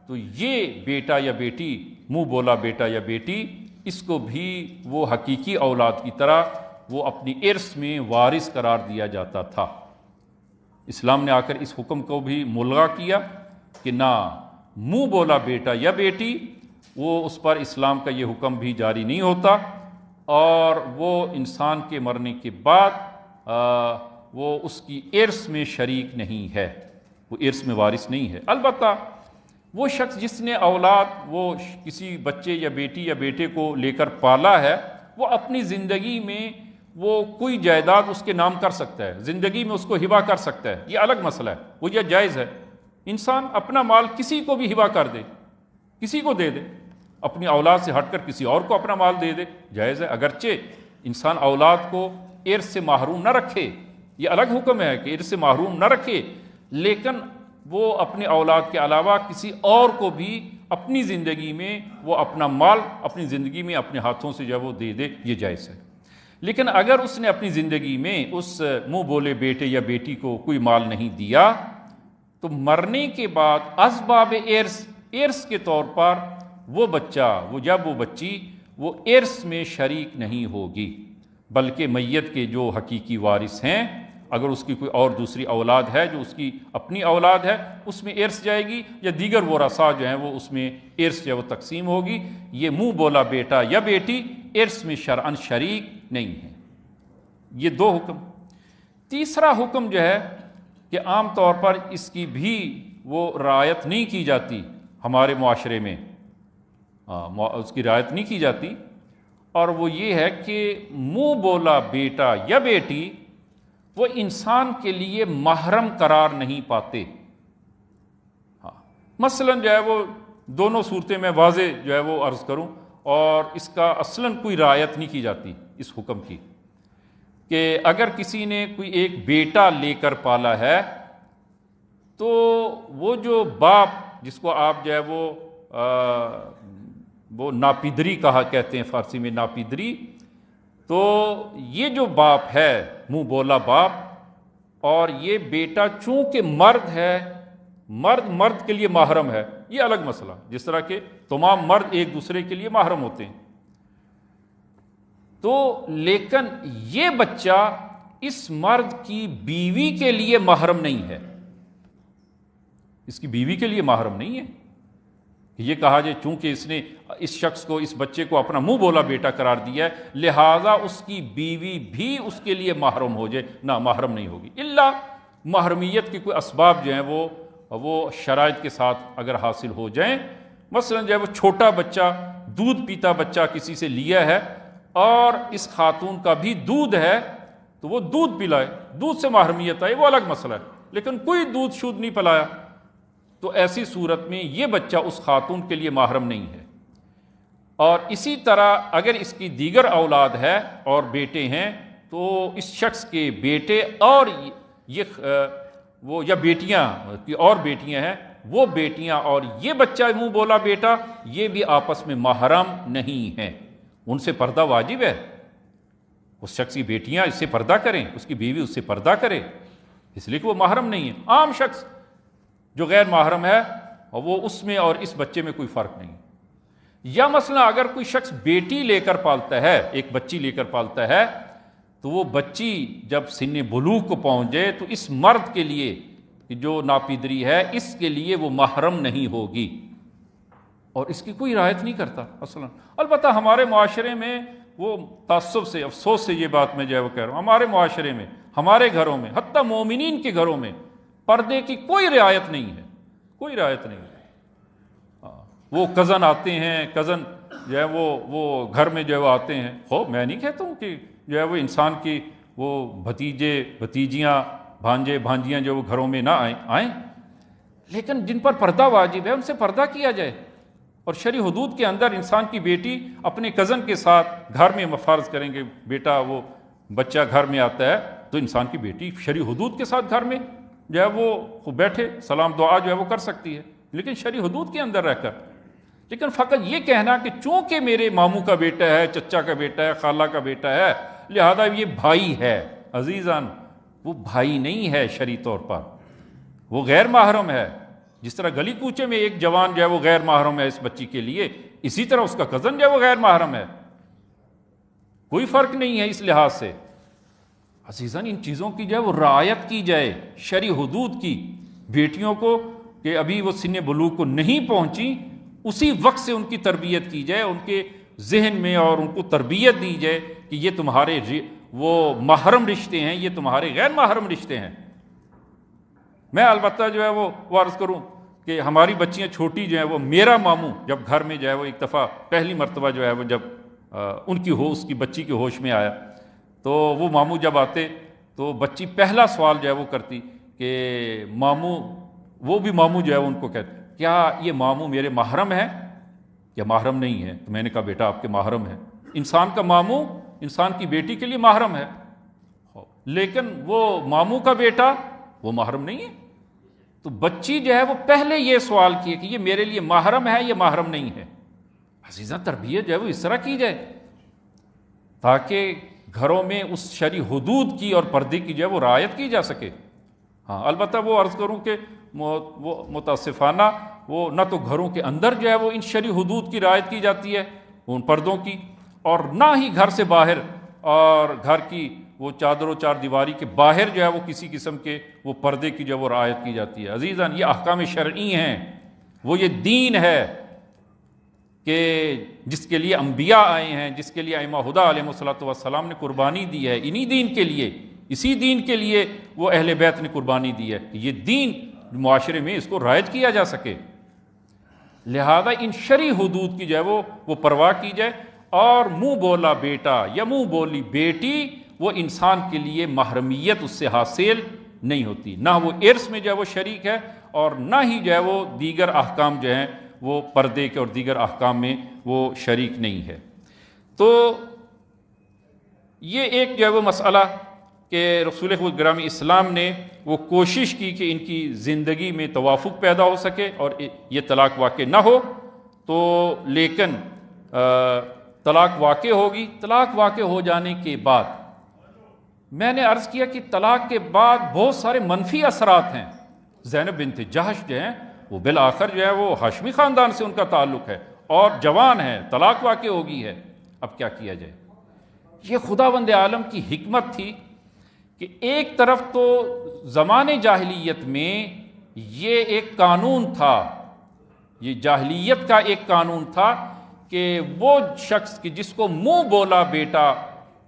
[SPEAKER 2] تو یہ بیٹا یا بیٹی منہ بولا بیٹا یا بیٹی اس کو بھی وہ حقیقی اولاد کی طرح وہ اپنی ارث میں وارث قرار دیا جاتا تھا۔ اسلام نے آ کر اس حکم کو بھی ملغا کیا کہ نہ منہ بولا بیٹا یا بیٹی، وہ اس پر اسلام کا یہ حکم بھی جاری نہیں ہوتا، اور وہ انسان کے مرنے کے بعد وہ اس کی ارث میں شریک نہیں ہے، وہ ارث میں وارث نہیں ہے۔ البتہ وہ شخص جس نے اولاد وہ کسی بچے یا بیٹی یا بیٹے کو لے کر پالا ہے، وہ اپنی زندگی میں وہ کوئی جائیداد اس کے نام کر سکتا ہے، زندگی میں اس کو ہبہ کر سکتا ہے، یہ الگ مسئلہ ہے، وہ یہ جائز ہے۔ انسان اپنا مال کسی کو بھی ہبہ کر دے، کسی کو دے دے، اپنی اولاد سے ہٹ کر کسی اور کو اپنا مال دے دے، جائز ہے، اگرچہ انسان اولاد کو ارث سے محروم نہ رکھے، یہ الگ حکم ہے کہ ارث سے محروم نہ رکھے، لیکن وہ اپنے اولاد کے علاوہ کسی اور کو بھی اپنی زندگی میں وہ اپنا مال اپنی زندگی میں اپنے ہاتھوں سے جو ہے وہ دے دے، یہ جائز ہے۔ لیکن اگر اس نے اپنی زندگی میں اس منہ بولے بیٹے یا بیٹی کو کوئی مال نہیں دیا تو مرنے کے بعد اسباب ارث کے طور پر وہ بچہ وہ بچی وہ ارث میں شریک نہیں ہوگی، بلکہ میت کے جو حقیقی وارث ہیں، اگر اس کی کوئی اور دوسری اولاد ہے جو اس کی اپنی اولاد ہے، اس میں ارث جائے گی، یا دیگر ورثاء جو ہیں وہ اس میں ارث جو وہ تقسیم ہوگی۔ یہ منہ بولا بیٹا یا بیٹی ارث میں شرعاً شریک نہیں ہے۔ یہ دو حکم۔ تیسرا حکم جو ہے کہ عام طور پر اس کی بھی وہ رعایت نہیں کی جاتی ہمارے معاشرے میں، اس کی رعایت نہیں کی جاتی، اور وہ یہ ہے کہ منہ بولا بیٹا یا بیٹی وہ انسان کے لیے محرم قرار نہیں پاتے۔ مثلا جو ہے وہ دونوں صورتیں میں واضح جو ہے وہ عرض کروں، اور اس کا اصلاً کوئی رعایت نہیں کی جاتی اس حکم کی، کہ اگر کسی نے کوئی ایک بیٹا لے کر پالا ہے تو وہ جو باپ جس کو آپ جو ہے وہ ناپیدری کہتے ہیں فارسی میں ناپیدری، تو یہ جو باپ ہے منہ بولا باپ، اور یہ بیٹا چونکہ مرد ہے، مرد کے لیے محرم ہے، یہ الگ مسئلہ، جس طرح کہ تمام مرد ایک دوسرے کے لیے محرم ہوتے ہیں، تو لیکن یہ بچہ اس مرد کی بیوی کے لیے محرم نہیں ہے، اس کی بیوی کے لیے محرم نہیں ہے۔ یہ کہا جائے چونکہ اس نے اس شخص کو، اس بچے کو اپنا منہ بولا بیٹا قرار دیا ہے، لہٰذا اس کی بیوی بھی اس کے لیے محرم ہو جائے، نہ محرم نہیں ہوگی، الا محرمیت کے کوئی اسباب جو ہیں وہ شرائط کے ساتھ اگر حاصل ہو جائیں۔ مثلا جو ہے وہ چھوٹا بچہ، دودھ پیتا بچہ کسی سے لیا ہے اور اس خاتون کا بھی دودھ ہے تو وہ دودھ پلائے، دودھ سے محرمیت آئے، وہ الگ مسئلہ ہے، لیکن کوئی دودھ شودھ نہیں پلایا تو ایسی صورت میں یہ بچہ اس خاتون کے لیے محرم نہیں ہے۔ اور اسی طرح اگر اس کی دیگر اولاد ہے اور بیٹے ہیں تو اس شخص کے بیٹے اور یا بیٹیاں کی اور بیٹیاں ہیں، وہ بیٹیاں اور یہ بچہ منہ بولا بیٹا یہ بھی آپس میں محرم نہیں ہیں، ان سے پردہ واجب ہے، اس شخص کی بیٹیاں اس سے پردہ کریں، اس کی بیوی اس سے پردہ کرے، اس لیے کہ وہ محرم نہیں ہے۔ عام شخص جو غیر محرم ہے اور وہ اس میں اور اس بچے میں کوئی فرق نہیں۔ یا مثلا اگر کوئی شخص بیٹی لے کر پالتا ہے، ایک بچی لے کر پالتا ہے، تو وہ بچی جب سن بلوغ کو پہنچ جائے تو اس مرد کے لیے جو ناپیدری ہے اس کے لیے وہ محرم نہیں ہوگی، اور اس کی کوئی رعایت نہیں کرتا اصلا۔ البتہ ہمارے معاشرے میں وہ تعصب سے، افسوس سے یہ بات میں جو ہے وہ کہہ رہا ہوں، ہمارے معاشرے میں، ہمارے گھروں میں، حتیٰ مومنین کے گھروں میں پردے کی کوئی رعایت نہیں ہے، کوئی رعایت نہیں ہے۔ وہ کزن آتے ہیں، کزن جو ہے وہ گھر میں جو ہے وہ آتے ہیں، میں نہیں کہتا ہوں کہ جو ہے وہ انسان کی وہ بھتیجے بھتیجیاں بھانجے بھانجیاں جو وہ گھروں میں نہ آئیں، لیکن جن پر پردہ واجب ہے ان سے پردہ کیا جائے، اور شرعی حدود کے اندر انسان کی بیٹی اپنے کزن کے ساتھ گھر میں فرض کریں گے، بیٹا وہ بچہ گھر میں آتا ہے تو انسان کی بیٹی شرعی حدود کے ساتھ گھر میں جو ہے وہ بیٹھے سلام دعا جو ہے وہ کر سکتی ہے، لیکن شرعی حدود کے اندر رہ کر۔ لیکن فقط یہ کہنا کہ چونکہ میرے ماموں کا بیٹا ہے، چچا کا بیٹا ہے، خالہ کا بیٹا ہے، لہذا یہ بھائی ہے، عزیزان وہ بھائی نہیں ہے، شرعی طور پر وہ غیر محرم ہے۔ جس طرح گلی کوچے میں ایک جوان جو ہے وہ غیر محرم ہے اس بچی کے لیے، اسی طرح اس کا کزن جو ہے وہ غیر محرم ہے، کوئی فرق نہیں ہے اس لحاظ سے۔ عزیزان ان چیزوں کی جو ہے وہ رعایت کی جائے، شرعی حدود کی، بیٹیوں کو کہ ابھی وہ سن بلوغ کو نہیں پہنچی اسی وقت سے ان کی تربیت کی جائے، ان کے ذہن میں اور ان کو تربیت دی جائے کہ یہ تمہارے وہ محرم رشتے ہیں، یہ تمہارے غیر محرم رشتے ہیں۔ میں البتہ جو ہے وہ عرض کروں کہ ہماری بچیاں چھوٹی جو ہیں وہ میرا ماموں جب گھر میں جو ہے وہ ایک دفعہ پہلی مرتبہ جو ہے وہ جب ان کی اس کی بچی کے ہوش میں آیا تو وہ ماموں جب آتے تو بچی پہلا سوال جو ہے وہ کرتی کہ ماموں، وہ بھی ماموں جو ہے ان کو کہتے کیا یہ ماموں میرے محرم ہیں یا محرم نہیں ہے؟ تو میں نے کہا بیٹا آپ کے محرم ہیں۔ انسان کا ماموں انسان کی بیٹی کے لیے محرم ہے، لیکن وہ ماموں کا بیٹا وہ محرم نہیں ہے۔ تو بچی جو ہے وہ پہلے یہ سوال کیے کہ یہ میرے لیے محرم ہے یا محرم نہیں ہے۔ عزیزاں تربیت جو ہے وہ اس طرح کی جائے تاکہ گھروں میں اس شرعی حدود کی اور پردے کی جو ہے وہ رعایت کی جا سکے۔ ہاں البتہ وہ عرض کروں کہ وہ متاسفانہ وہ نہ تو گھروں کے اندر جو ہے وہ ان شرعی حدود کی رعایت کی جاتی ہے ان پردوں کی، اور نہ ہی گھر سے باہر اور گھر کی وہ چادر و چار دیواری کے باہر جو ہے وہ کسی قسم کے وہ پردے کی جو ہے وہ رعایت کی جاتی ہے۔ عزیزان یہ احکام شرعی ہیں، وہ یہ دین ہے کہ جس کے لیے انبیاء آئے ہیں، جس کے لیے ائمہ ہدیٰ علیہ الصلوۃ والسلام نے قربانی دی ہے، انہی دین کے لیے، اسی دین کے لیے وہ اہل بیت نے قربانی دی ہے کہ یہ دین معاشرے میں اس کو رائج کیا جا سکے۔ لہذا ان شرعی حدود کی جو ہے وہ پرواہ کی جائے، اور منہ بولا بیٹا یا منہ بولی بیٹی وہ انسان کے لیے محرمیت اس سے حاصل نہیں ہوتی، نہ وہ ارث میں جو ہے وہ شریک ہے، اور نہ ہی جو ہے وہ دیگر احکام جو ہیں وہ پردے کے اور دیگر احکام میں وہ شریک نہیں ہے۔ تو یہ ایک جو ہے وہ مسئلہ کہ رسول خدا گرامی اسلام نے وہ کوشش کی کہ ان کی زندگی میں توافق پیدا ہو سکے اور یہ طلاق واقع نہ ہو، تو لیکن طلاق واقع ہوگی۔ طلاق واقع ہو جانے کے بعد میں نے عرض کیا کہ طلاق کے بعد بہت سارے منفی اثرات ہیں۔ زینب بنت جہش جو ہیں وہ بالآخر جو ہے وہ ہاشمی خاندان سے ان کا تعلق ہے اور جوان ہے، طلاق واقع ہوگی ہے، اب کیا کیا جائے؟ یہ خداوند عالم کی حکمت تھی کہ ایک طرف تو زمانے جاہلیت میں یہ ایک قانون تھا، یہ جاہلیت کا ایک قانون تھا کہ وہ شخص کہ جس کو منہ بولا بیٹا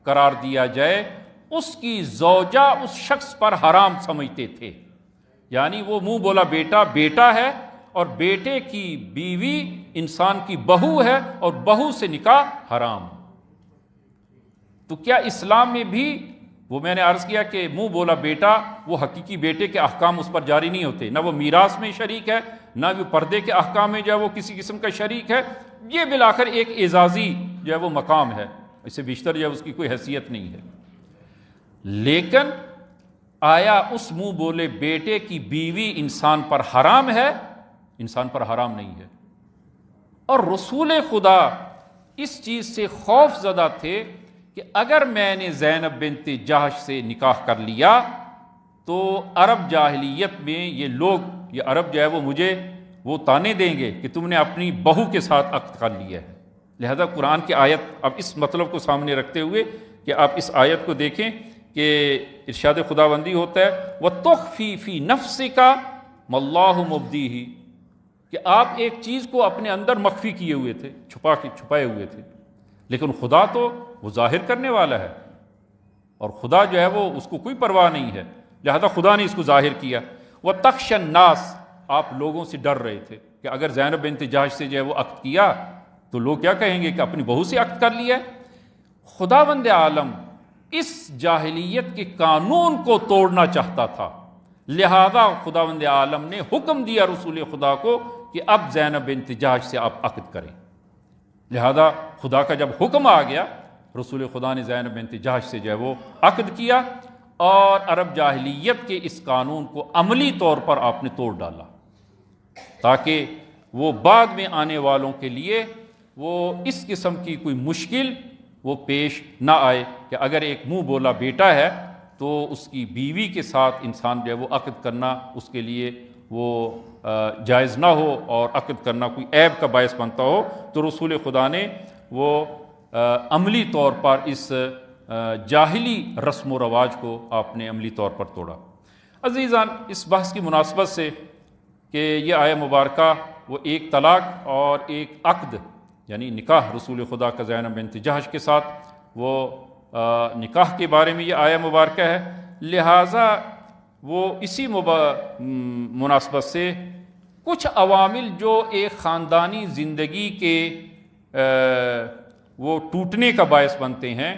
[SPEAKER 2] قرار دیا جائے اس کی زوجہ اس شخص پر حرام سمجھتے تھے، یعنی وہ منہ بولا بیٹا بیٹا ہے اور بیٹے کی بیوی انسان کی بہو ہے اور بہو سے نکاح حرام۔ تو کیا اسلام میں بھی وہ میں نے عرض کیا کہ منہ بولا بیٹا وہ حقیقی بیٹے کے احکام اس پر جاری نہیں ہوتے، نہ وہ میراث میں شریک ہے، نہ وہ پردے کے احکام میں جو ہے وہ کسی قسم کا شریک ہے، یہ بالآخر ایک اعزازی جو ہے وہ مقام ہے، اس سے بیشتر جو ہے اس کی کوئی حیثیت نہیں ہے۔ لیکن آیا اس منہ بولے بیٹے کی بیوی انسان پر حرام ہے؟ انسان پر حرام نہیں ہے۔ اور رسول خدا اس چیز سے خوف زدہ تھے کہ اگر میں نے زینب بنت جہش سے نکاح کر لیا تو عرب جاہلیت میں یہ لوگ، یہ عرب جو ہے وہ مجھے وہ تانے دیں گے کہ تم نے اپنی بہو کے ساتھ عقد کر لیا ہے۔ لہذا قرآن کی آیت اب اس مطلب کو سامنے رکھتے ہوئے کہ آپ اس آیت کو دیکھیں کہ ارشاد خداوندی ہوتا ہے وَتُخْفِي فِي نَفْسِكَ مَا اللَّهُ مُبْدِيهِ، کہ آپ ایک چیز کو اپنے اندر مخفی کیے ہوئے تھے، چھپائے ہوئے تھے، لیکن خدا تو وہ ظاہر کرنے والا ہے، اور خدا جو ہے وہ اس کو کوئی پرواہ نہیں ہے، لہذا خدا نے اس کو ظاہر کیا۔ وَتَخْشَى النَّاسَ، آپ لوگوں سے ڈر رہے تھے کہ اگر زینب بنت جہش سے جو ہے وہ عقد کیا تو لوگ کیا کہیں گے کہ اپنی بہو سے عقد کر لیا ہے۔ خداوند عالم اس جاہلیت کے قانون کو توڑنا چاہتا تھا، لہذا خداوند عالم نے حکم دیا رسول خدا کو کہ اب زینب بنت جہش سے آپ عقد کریں۔ لہذا خدا کا جب حکم آ گیا رسول خدا نے زینب بنت جہش سے جو ہے وہ عقد کیا، اور عرب جاہلیت کے اس قانون کو عملی طور پر آپ نے توڑ ڈالا تاکہ وہ بعد میں آنے والوں کے لیے وہ اس قسم کی کوئی مشکل وہ پیش نہ آئے کہ اگر ایک منہ بولا بیٹا ہے تو اس کی بیوی کے ساتھ انسان جو ہے وہ عقد کرنا اس کے لیے وہ جائز نہ ہو اور عقد کرنا کوئی عیب کا باعث بنتا ہو۔ تو رسول خدا نے وہ عملی طور پر اس جاہلی رسم و رواج کو آپ نے عملی طور پر توڑا۔ عزیزان اس بحث کی مناسبت سے کہ یہ آیہ مبارکہ وہ ایک طلاق اور ایک عقد یعنی نکاح رسول خدا کا زینب بنت جہش کے ساتھ وہ نکاح کے بارے میں یہ آیہ مبارکہ ہے، لہٰذا وہ اسی مناسبت سے کچھ عوامل جو ایک خاندانی زندگی کے وہ ٹوٹنے کا باعث بنتے ہیں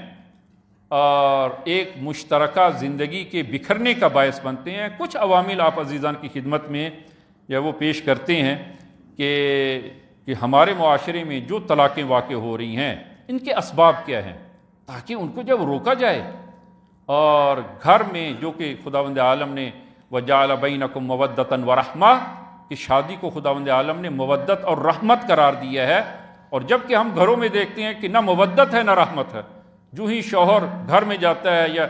[SPEAKER 2] اور ایک مشترکہ زندگی کے بکھرنے کا باعث بنتے ہیں، کچھ عوامل آپ عزیزان کی خدمت میں یا وہ پیش کرتے ہیں کہ ہمارے معاشرے میں جو طلاقیں واقع ہو رہی ہیں ان کے اسباب کیا ہیں۔ تاکہ ان کو جب روکا جائے. اور گھر میں جو کہ خداوند عالم نے وَجَعَلَ بَيْنَكُمْ مَوَدَّةً وَرَحْمَةً کہ شادی کو خداوند عالم نے مودت اور رحمت قرار دیا ہے. اور جب کہ ہم گھروں میں دیکھتے ہیں کہ نہ مودت ہے نہ رحمت ہے. جو ہی شوہر گھر میں جاتا ہے یا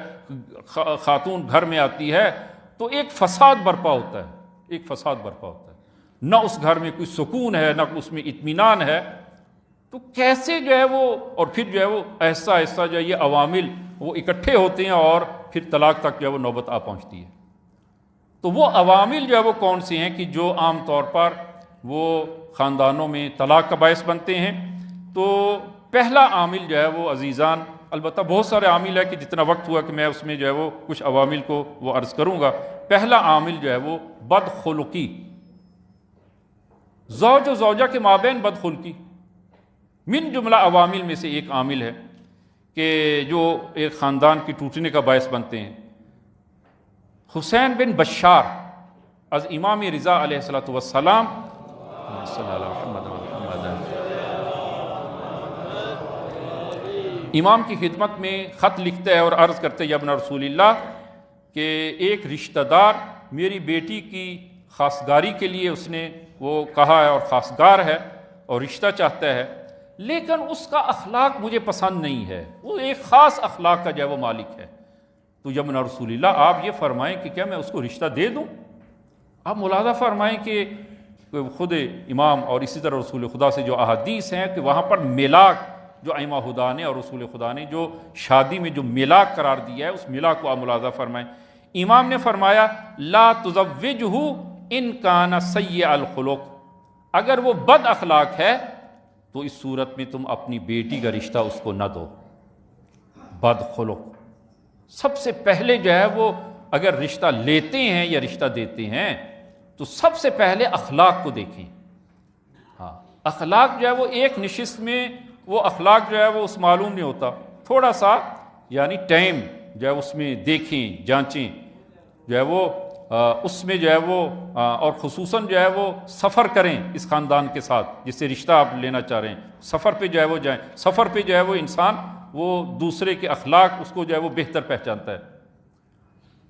[SPEAKER 2] خاتون گھر میں آتی ہے تو ایک فساد برپا ہوتا ہے, ایک فساد برپا ہوتا ہے. نہ اس گھر میں کوئی سکون ہے, نہ اس میں اطمینان ہے. تو کیسے جو ہے وہ, اور پھر جو ہے وہ آہستہ آہستہ جو ہے یہ عوامل وہ اکٹھے ہوتے ہیں اور پھر طلاق تک جو ہے وہ نوبت آ پہنچتی ہے. تو وہ عوامل جو ہے وہ کون سے ہیں کہ جو عام طور پر وہ خاندانوں میں طلاق کا باعث بنتے ہیں؟ تو پہلا عامل جو ہے وہ عزیزان, البتہ بہت سارے عامل ہے کہ جتنا وقت ہوا کہ میں اس میں جو ہے وہ کچھ عوامل کو وہ عرض کروں گا. پہلا عامل جو ہے وہ بدخلقی, زوج و زوجہ کے مابین بدخلقی من جملہ عوامل میں سے ایک عامل ہے کہ جو ایک خاندان کی ٹوٹنے کا باعث بنتے ہیں. حسین بن بشار از امام رضا علیہ السلام امام کی خدمت میں خط لکھتا ہے اور عرض کرتے ہیں یا ابن رسول اللہ کہ ایک رشتہ دار میری بیٹی کی خاصگاری کے لیے اس نے وہ کہا ہے اور خاصگار ہے اور رشتہ چاہتا ہے, لیکن اس کا اخلاق مجھے پسند نہیں ہے, وہ ایک خاص اخلاق کا جو ہے وہ مالک ہے. تو یا ابن رسول اللہ آپ یہ فرمائیں کہ کیا میں اس کو رشتہ دے دوں؟ آپ ملاحظہ فرمائیں کہ خود امام اور اسی طرح رسول خدا سے جو احادیث ہیں کہ وہاں پر میلاک جو ائمہ خدا نے اور رسول خدا نے جو شادی میں جو میلاک قرار دیا ہے اس میلاک کو آپ ملاحظہ فرمائیں. امام نے فرمایا لا تزوجہ ان کان سیء الخلق, اگر وہ بد اخلاق ہے تو اس صورت میں تم اپنی بیٹی کا رشتہ اس کو نہ دو. بدخلق سب سے پہلے جو ہے وہ اگر رشتہ لیتے ہیں یا رشتہ دیتے ہیں تو سب سے پہلے اخلاق کو دیکھیں. ہاں اخلاق جو ہے وہ ایک نشست میں وہ اخلاق جو ہے وہ اس معلوم نہیں ہوتا, تھوڑا سا یعنی ٹائم جو ہے اس میں دیکھیں جانچیں جو ہے وہ اس میں جو ہے وہ اور خصوصاً جو ہے وہ سفر کریں اس خاندان کے ساتھ جس سے رشتہ آپ لینا چاہ رہے ہیں, سفر پہ جو ہے وہ جائیں. سفر پہ جو ہے وہ انسان وہ دوسرے کے اخلاق اس کو جو ہے وہ بہتر پہچانتا ہے.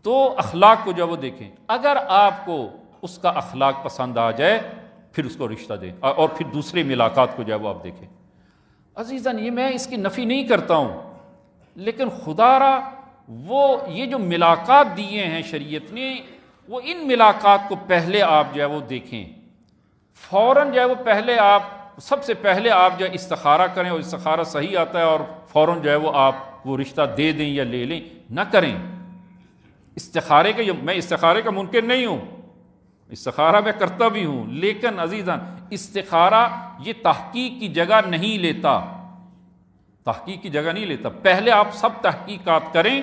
[SPEAKER 2] تو اخلاق کو جو ہے وہ دیکھیں, اگر آپ کو اس کا اخلاق پسند آ جائے پھر اس کو رشتہ دیں اور پھر دوسرے ملاقات کو جو ہے وہ آپ دیکھیں. عزیزاً یہ میں اس کی نفی نہیں کرتا ہوں, لیکن خدا را وہ یہ جو ملاقات دیے ہیں شریعت نے وہ ان ملاقات کو پہلے آپ جو ہے وہ دیکھیں. فوراً جو ہے وہ پہلے آپ سب سے پہلے آپ جو ہے استخارہ کریں اور استخارہ صحیح آتا ہے اور فوراً جو ہے وہ آپ وہ رشتہ دے دیں یا لے لیں, نہ کریں. استخارے کا میں استخارے کا منکر نہیں ہوں, استخارہ میں کرتا بھی ہوں, لیکن عزیزاً استخارہ یہ تحقیق کی جگہ نہیں لیتا, تحقیق کی جگہ نہیں لیتا. پہلے آپ سب تحقیقات کریں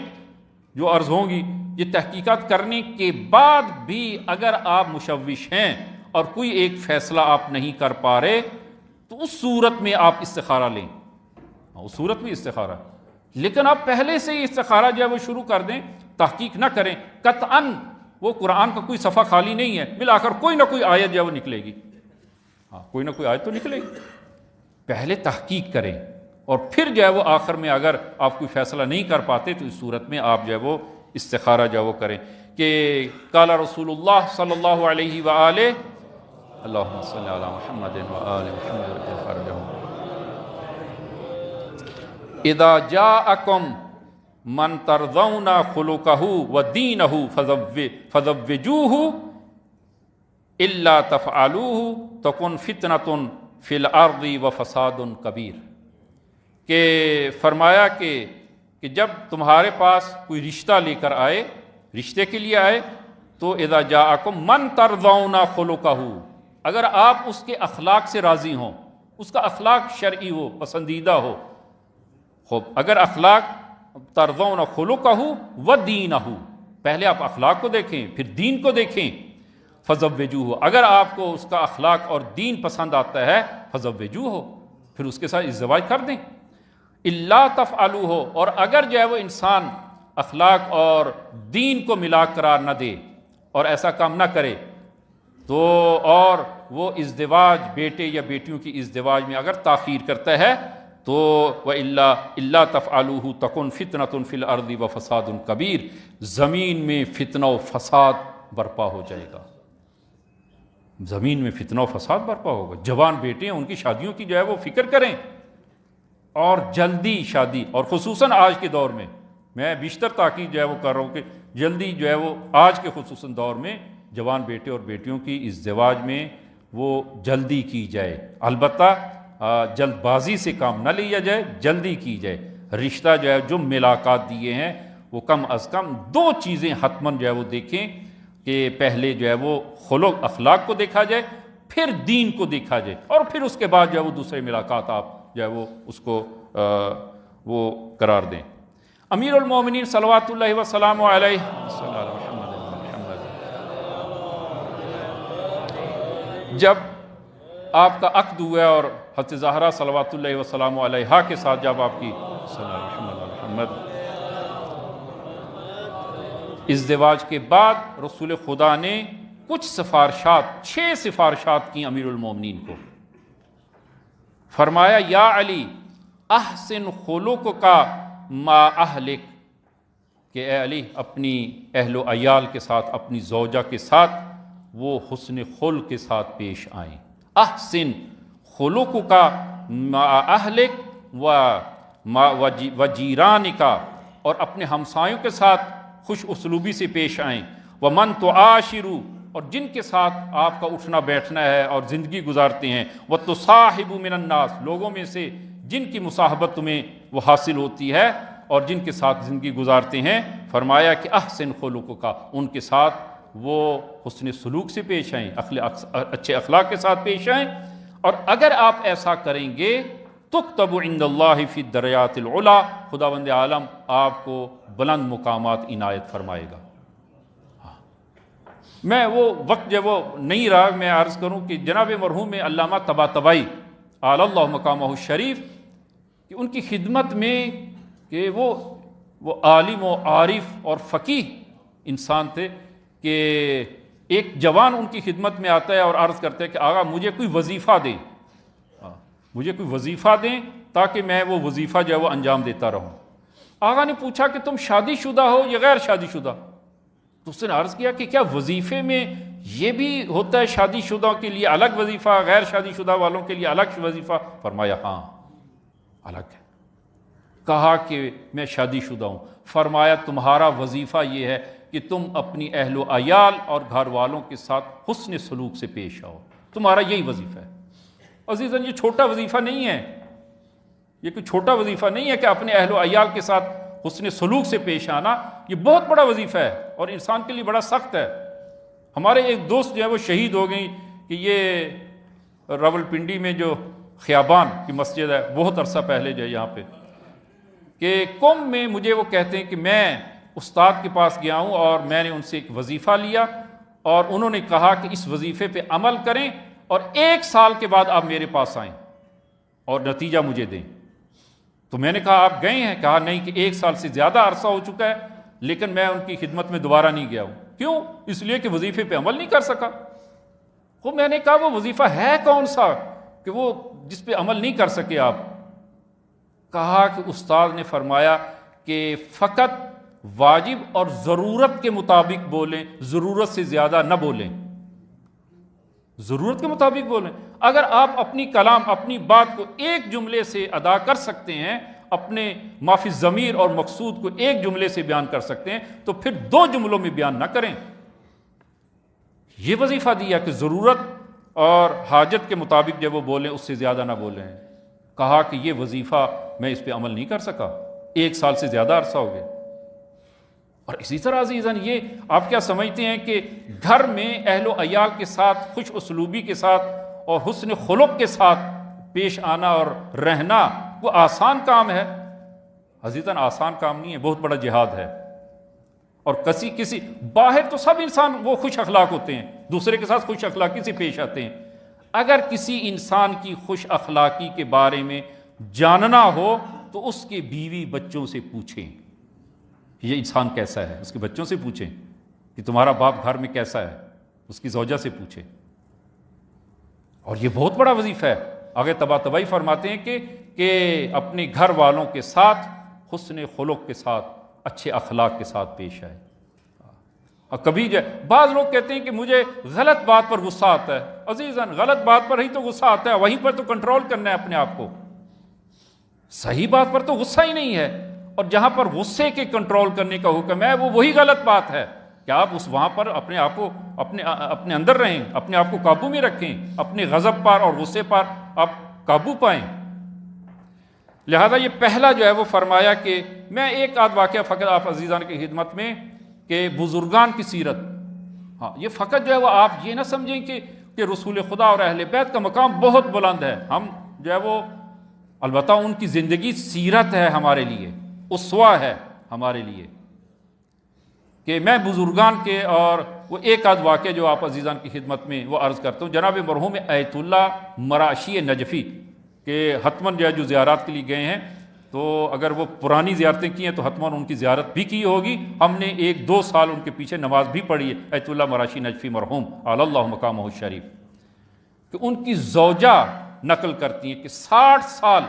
[SPEAKER 2] جو عرض ہوں گی. یہ تحقیقات کرنے کے بعد بھی اگر آپ مشوش ہیں اور کوئی ایک فیصلہ آپ نہیں کر پا رہے تو اس صورت میں آپ استخارہ لیں, اس صورت میں استخارہ. لیکن آپ پہلے سے ہی استخارہ جو ہے وہ شروع کر دیں, تحقیق نہ کریں. قطعاً وہ قرآن کا کوئی صفحہ خالی نہیں ہے, بالآخر کوئی نہ کوئی آیت جو ہے وہ نکلے گی. ہاں کوئی نہ کوئی آیت تو نکلے گی. پہلے تحقیق کریں اور پھر جو ہے وہ آخر میں اگر آپ کوئی فیصلہ نہیں کر پاتے تو اس صورت میں آپ جو ہے وہ استخارہ جو ہے وہ کریں. کہ قال رسول اللہ صلی اللہ علیہ وآلہ اللہم صلی علی محمد وآل محمد اذا جاءکم من ترضون خلقہ ودینہ فزوجوہ الا تفعلوہ تکن فتنۃ فی الارض وفساد کبیر. کہ فرمایا کہ جب تمہارے پاس کوئی رشتہ لے کر آئے, رشتے کے لیے آئے, تو اذا جاءکم من ترضون خلقہ, اگر آپ اس کے اخلاق سے راضی ہوں, اس کا اخلاق شرعی ہو, پسندیدہ ہو. خوب, اگر اخلاق ترضون خلقہ ودینہ, پہلے آپ اخلاق کو دیکھیں پھر دین کو دیکھیں. فزوجوہ, اگر آپ کو اس کا اخلاق اور دین پسند آتا ہے فزوجوہ, پھر اس کے ساتھ ازدواج کر دیں. الا تفعلوہ, اور اگر جو ہے وہ انسان اخلاق اور دین کو ملا قرار نہ دے اور ایسا کام نہ کرے تو اور وہ ازدواج بیٹے یا بیٹیوں کی ازدواج میں اگر تاخیر کرتا ہے تو وَإِلَّا تَفْعَلُوهُ تَكُنْ فِتْنَةٌ فِي الْأَرْضِ وَفَسَادٌ کبیر، زمین میں فتنہ و فساد برپا ہو جائے گا، زمین میں فتنہ و فساد برپا ہوگا۔ جوان بیٹے ہیں، ان کی شادیوں کی جو ہے وہ فکر کریں، اور جلدی شادی، اور خصوصاً آج کے دور میں بیشتر تاکید جو ہے وہ کر رہا ہوں کہ جلدی جو ہے وہ آج کے خصوصاً دور میں جوان بیٹے اور بیٹیوں کی ازدواج میں وہ جلدی کی جائے، البتہ جلد بازی سے کام نہ لیا جائے، جلدی کی جائے۔ رشتہ جو ہے، جو ملاقات دیے ہیں، وہ کم از کم 2 چیزیں حتماً جو ہے وہ دیکھیں کہ پہلے جو ہے وہ خلق اخلاق کو دیکھا جائے، پھر دین کو دیکھا جائے، اور پھر اس کے بعد جو ہے وہ دوسرے ملاقات آپ جو ہے وہ اس کو وہ قرار دیں۔ امیر المومنین صلوات اللہ وسلام علیہ جب آپ کا عقد ہوا اور حضرت زہرا صلوات اللہ وسلام علیہا کے ساتھ جب آپ کی محمد ازدواج کے بعد رسول خدا نے کچھ سفارشات، 6 سفارشات کی امیر المومنین کو۔ فرمایا یا علی احسن خلقک ما اہلک، کہ اے علی اپنی اہل و عیال کے ساتھ، اپنی زوجہ کے ساتھ وہ حسن خلق کے ساتھ پیش آئیں۔ احسن خلقک ما اہلک و جیرانک، اور اپنے ہمسایوں کے ساتھ خوش اسلوبی سے پیش آئیں۔ ومن تعاشروا، اور جن کے ساتھ آپ کا اٹھنا بیٹھنا ہے اور زندگی گزارتے ہیں۔ وتصاحبوا من الناس، لوگوں میں سے جن کی مصاحبت تمہیں وہ حاصل ہوتی ہے اور جن کے ساتھ زندگی گزارتے ہیں، فرمایا کہ احسن خلقک، ان کے ساتھ وہ حسن سلوک سے پیش آئیں، اچھے اخلاق کے ساتھ پیش آئیں، اور اگر آپ ایسا کریں گے تکتب عند اللہ فی الدرجات العلی، خداوند عالم آپ کو بلند مقامات عنایت فرمائے گا۔ میں وہ وقت جو وہ نہیں رہا، میں عرض کروں کہ جناب مرحوم علامہ طباطبائی اعلی اللہ مقامہ الشریف، کہ ان کی خدمت میں کہ وہ عالم و عارف اور فقیہ انسان تھے، کہ ایک جوان ان کی خدمت میں آتا ہے اور عرض کرتا ہے کہ آقا مجھے کوئی وظیفہ دیں، مجھے کوئی وظیفہ دیں تاکہ میں وہ وظیفہ جو ہے وہ انجام دیتا رہوں۔ آقا نے پوچھا کہ تم شادی شدہ ہو یا غیر شادی شدہ؟ تو اس نے عرض کیا کہ کیا وظیفے میں یہ بھی ہوتا ہے شادی شدہ کے لیے الگ وظیفہ، غیر شادی شدہ والوں کے لیے الگ وظیفہ؟ فرمایا ہاں الگ ہے۔ کہا کہ میں شادی شدہ ہوں۔ فرمایا تمہارا وظیفہ یہ ہے کہ تم اپنی اہل و عیال اور گھر والوں کے ساتھ حسن سلوک سے پیش آؤ، تمہارا یہی وظیفہ ہے۔ عزیزاً یہ چھوٹا وظیفہ نہیں ہے، یہ کوئی چھوٹا وظیفہ نہیں ہے کہ اپنے اہل و عیال کے ساتھ حسن سلوک سے پیش آنا، یہ بہت بڑا وظیفہ ہے اور انسان کے لیے بڑا سخت ہے۔ ہمارے ایک دوست جو ہے وہ شہید ہو گئی، کہ یہ راولپنڈی میں جو خیابان کی مسجد ہے، بہت عرصہ پہلے جو ہے یہاں پہ، کہ قوم میں مجھے وہ کہتے ہیں کہ میں استاد کے پاس گیا ہوں اور میں نے ان سے ایک وظیفہ لیا اور انہوں نے کہا کہ اس وظیفے پہ عمل کریں اور 1 سال کے بعد آپ میرے پاس آئیں اور نتیجہ مجھے دیں۔ تو میں نے کہا آپ گئے ہیں؟ کہا نہیں، کہ 1 سال سے زیادہ عرصہ ہو چکا ہے لیکن میں ان کی خدمت میں دوبارہ نہیں گیا ہوں۔ کیوں؟ اس لیے کہ وظیفے پہ عمل نہیں کر سکا۔ تو میں نے کہا وہ وظیفہ ہے کون سا کہ وہ جس پہ عمل نہیں کر سکے آپ؟ کہا کہ استاد نے فرمایا کہ فقط واجب اور ضرورت کے مطابق بولیں، ضرورت سے زیادہ نہ بولیں، ضرورت کے مطابق بولیں۔ اگر آپ اپنی کلام، اپنی بات کو ایک جملے سے ادا کر سکتے ہیں، اپنے معافی ضمیر اور مقصود کو ایک جملے سے بیان کر سکتے ہیں، تو پھر 2 جملوں میں بیان نہ کریں۔ یہ وظیفہ دیا کہ ضرورت اور حاجت کے مطابق جب وہ بولیں، اس سے زیادہ نہ بولیں۔ کہا کہ یہ وظیفہ میں اس پہ عمل نہیں کر سکا، 1 سال سے زیادہ عرصہ ہو گیا۔ اور اسی طرح عزیزاً یہ آپ کیا سمجھتے ہیں کہ گھر میں اہل و عیال کے ساتھ خوش اسلوبی کے ساتھ اور حسن خلق کے ساتھ پیش آنا اور رہنا وہ آسان کام ہے؟ عزیزاً آسان کام نہیں ہے، بہت بڑا جہاد ہے۔ اور کسی باہر تو سب انسان وہ خوش اخلاق ہوتے ہیں، دوسرے کے ساتھ خوش اخلاقی سے پیش آتے ہیں۔ اگر کسی انسان کی خوش اخلاقی کے بارے میں جاننا ہو تو اس کے بیوی بچوں سے پوچھیں یہ انسان کیسا ہے، اس کے بچوں سے پوچھیں کہ تمہارا باپ گھر میں کیسا ہے، اس کی زوجہ سے پوچھیں۔ اور یہ بہت بڑا وظیفہ ہے۔ آگے طباطبائی فرماتے ہیں کہ اپنے گھر والوں کے ساتھ حسن خلق کے ساتھ اچھے اخلاق کے ساتھ پیش آئے۔ اور کبھی بعض لوگ کہتے ہیں کہ مجھے غلط بات پر غصہ آتا ہے۔ عزیزاً غلط بات پر ہی تو غصہ آتا ہے، وہیں پر تو کنٹرول کرنا ہے اپنے آپ کو، صحیح بات پر تو غصہ ہی نہیں ہے۔ اور جہاں پر غصے کے کنٹرول کرنے کا حکم ہے وہی غلط بات ہے کہ آپ وہاں پر اپنے آپ کو اپنے اندر رہیں، اپنے آپ کو قابو میں رکھیں، اپنے غضب پر اور غصے پر آپ قابو پائیں۔ لہذا یہ پہلا جو ہے وہ فرمایا کہ میں ایک آدھ واقعہ فقط آپ عزیزان کی خدمت میں کہ بزرگان کی سیرت، ہاں یہ فقط جو ہے وہ آپ یہ نہ سمجھیں کہ رسول خدا اور اہل بیت کا مقام بہت بلند ہے، ہم جو ہے وہ البتہ ان کی زندگی سیرت ہے ہمارے لیے، اسوہ ہے ہمارے لیے، کہ میں بزرگان کے اور وہ ایک آدھ واقعہ جو آپ عزیزان کی خدمت میں وہ عرض کرتا ہوں۔ جناب مرحوم ایت اللہ مراشی نجفی کہ حتماً جو زیارات کے لیے گئے ہیں تو اگر وہ پرانی زیارتیں کی ہیں تو حتماً ان کی زیارت بھی کی ہوگی، ہم نے 1-2 سال ان کے پیچھے نماز بھی پڑھی ہے۔ ایت اللہ مراشی نجفی مرحوم علی اللہ مقامہ الشریف، کہ ان کی زوجہ نقل کرتی ہیں کہ 60 سال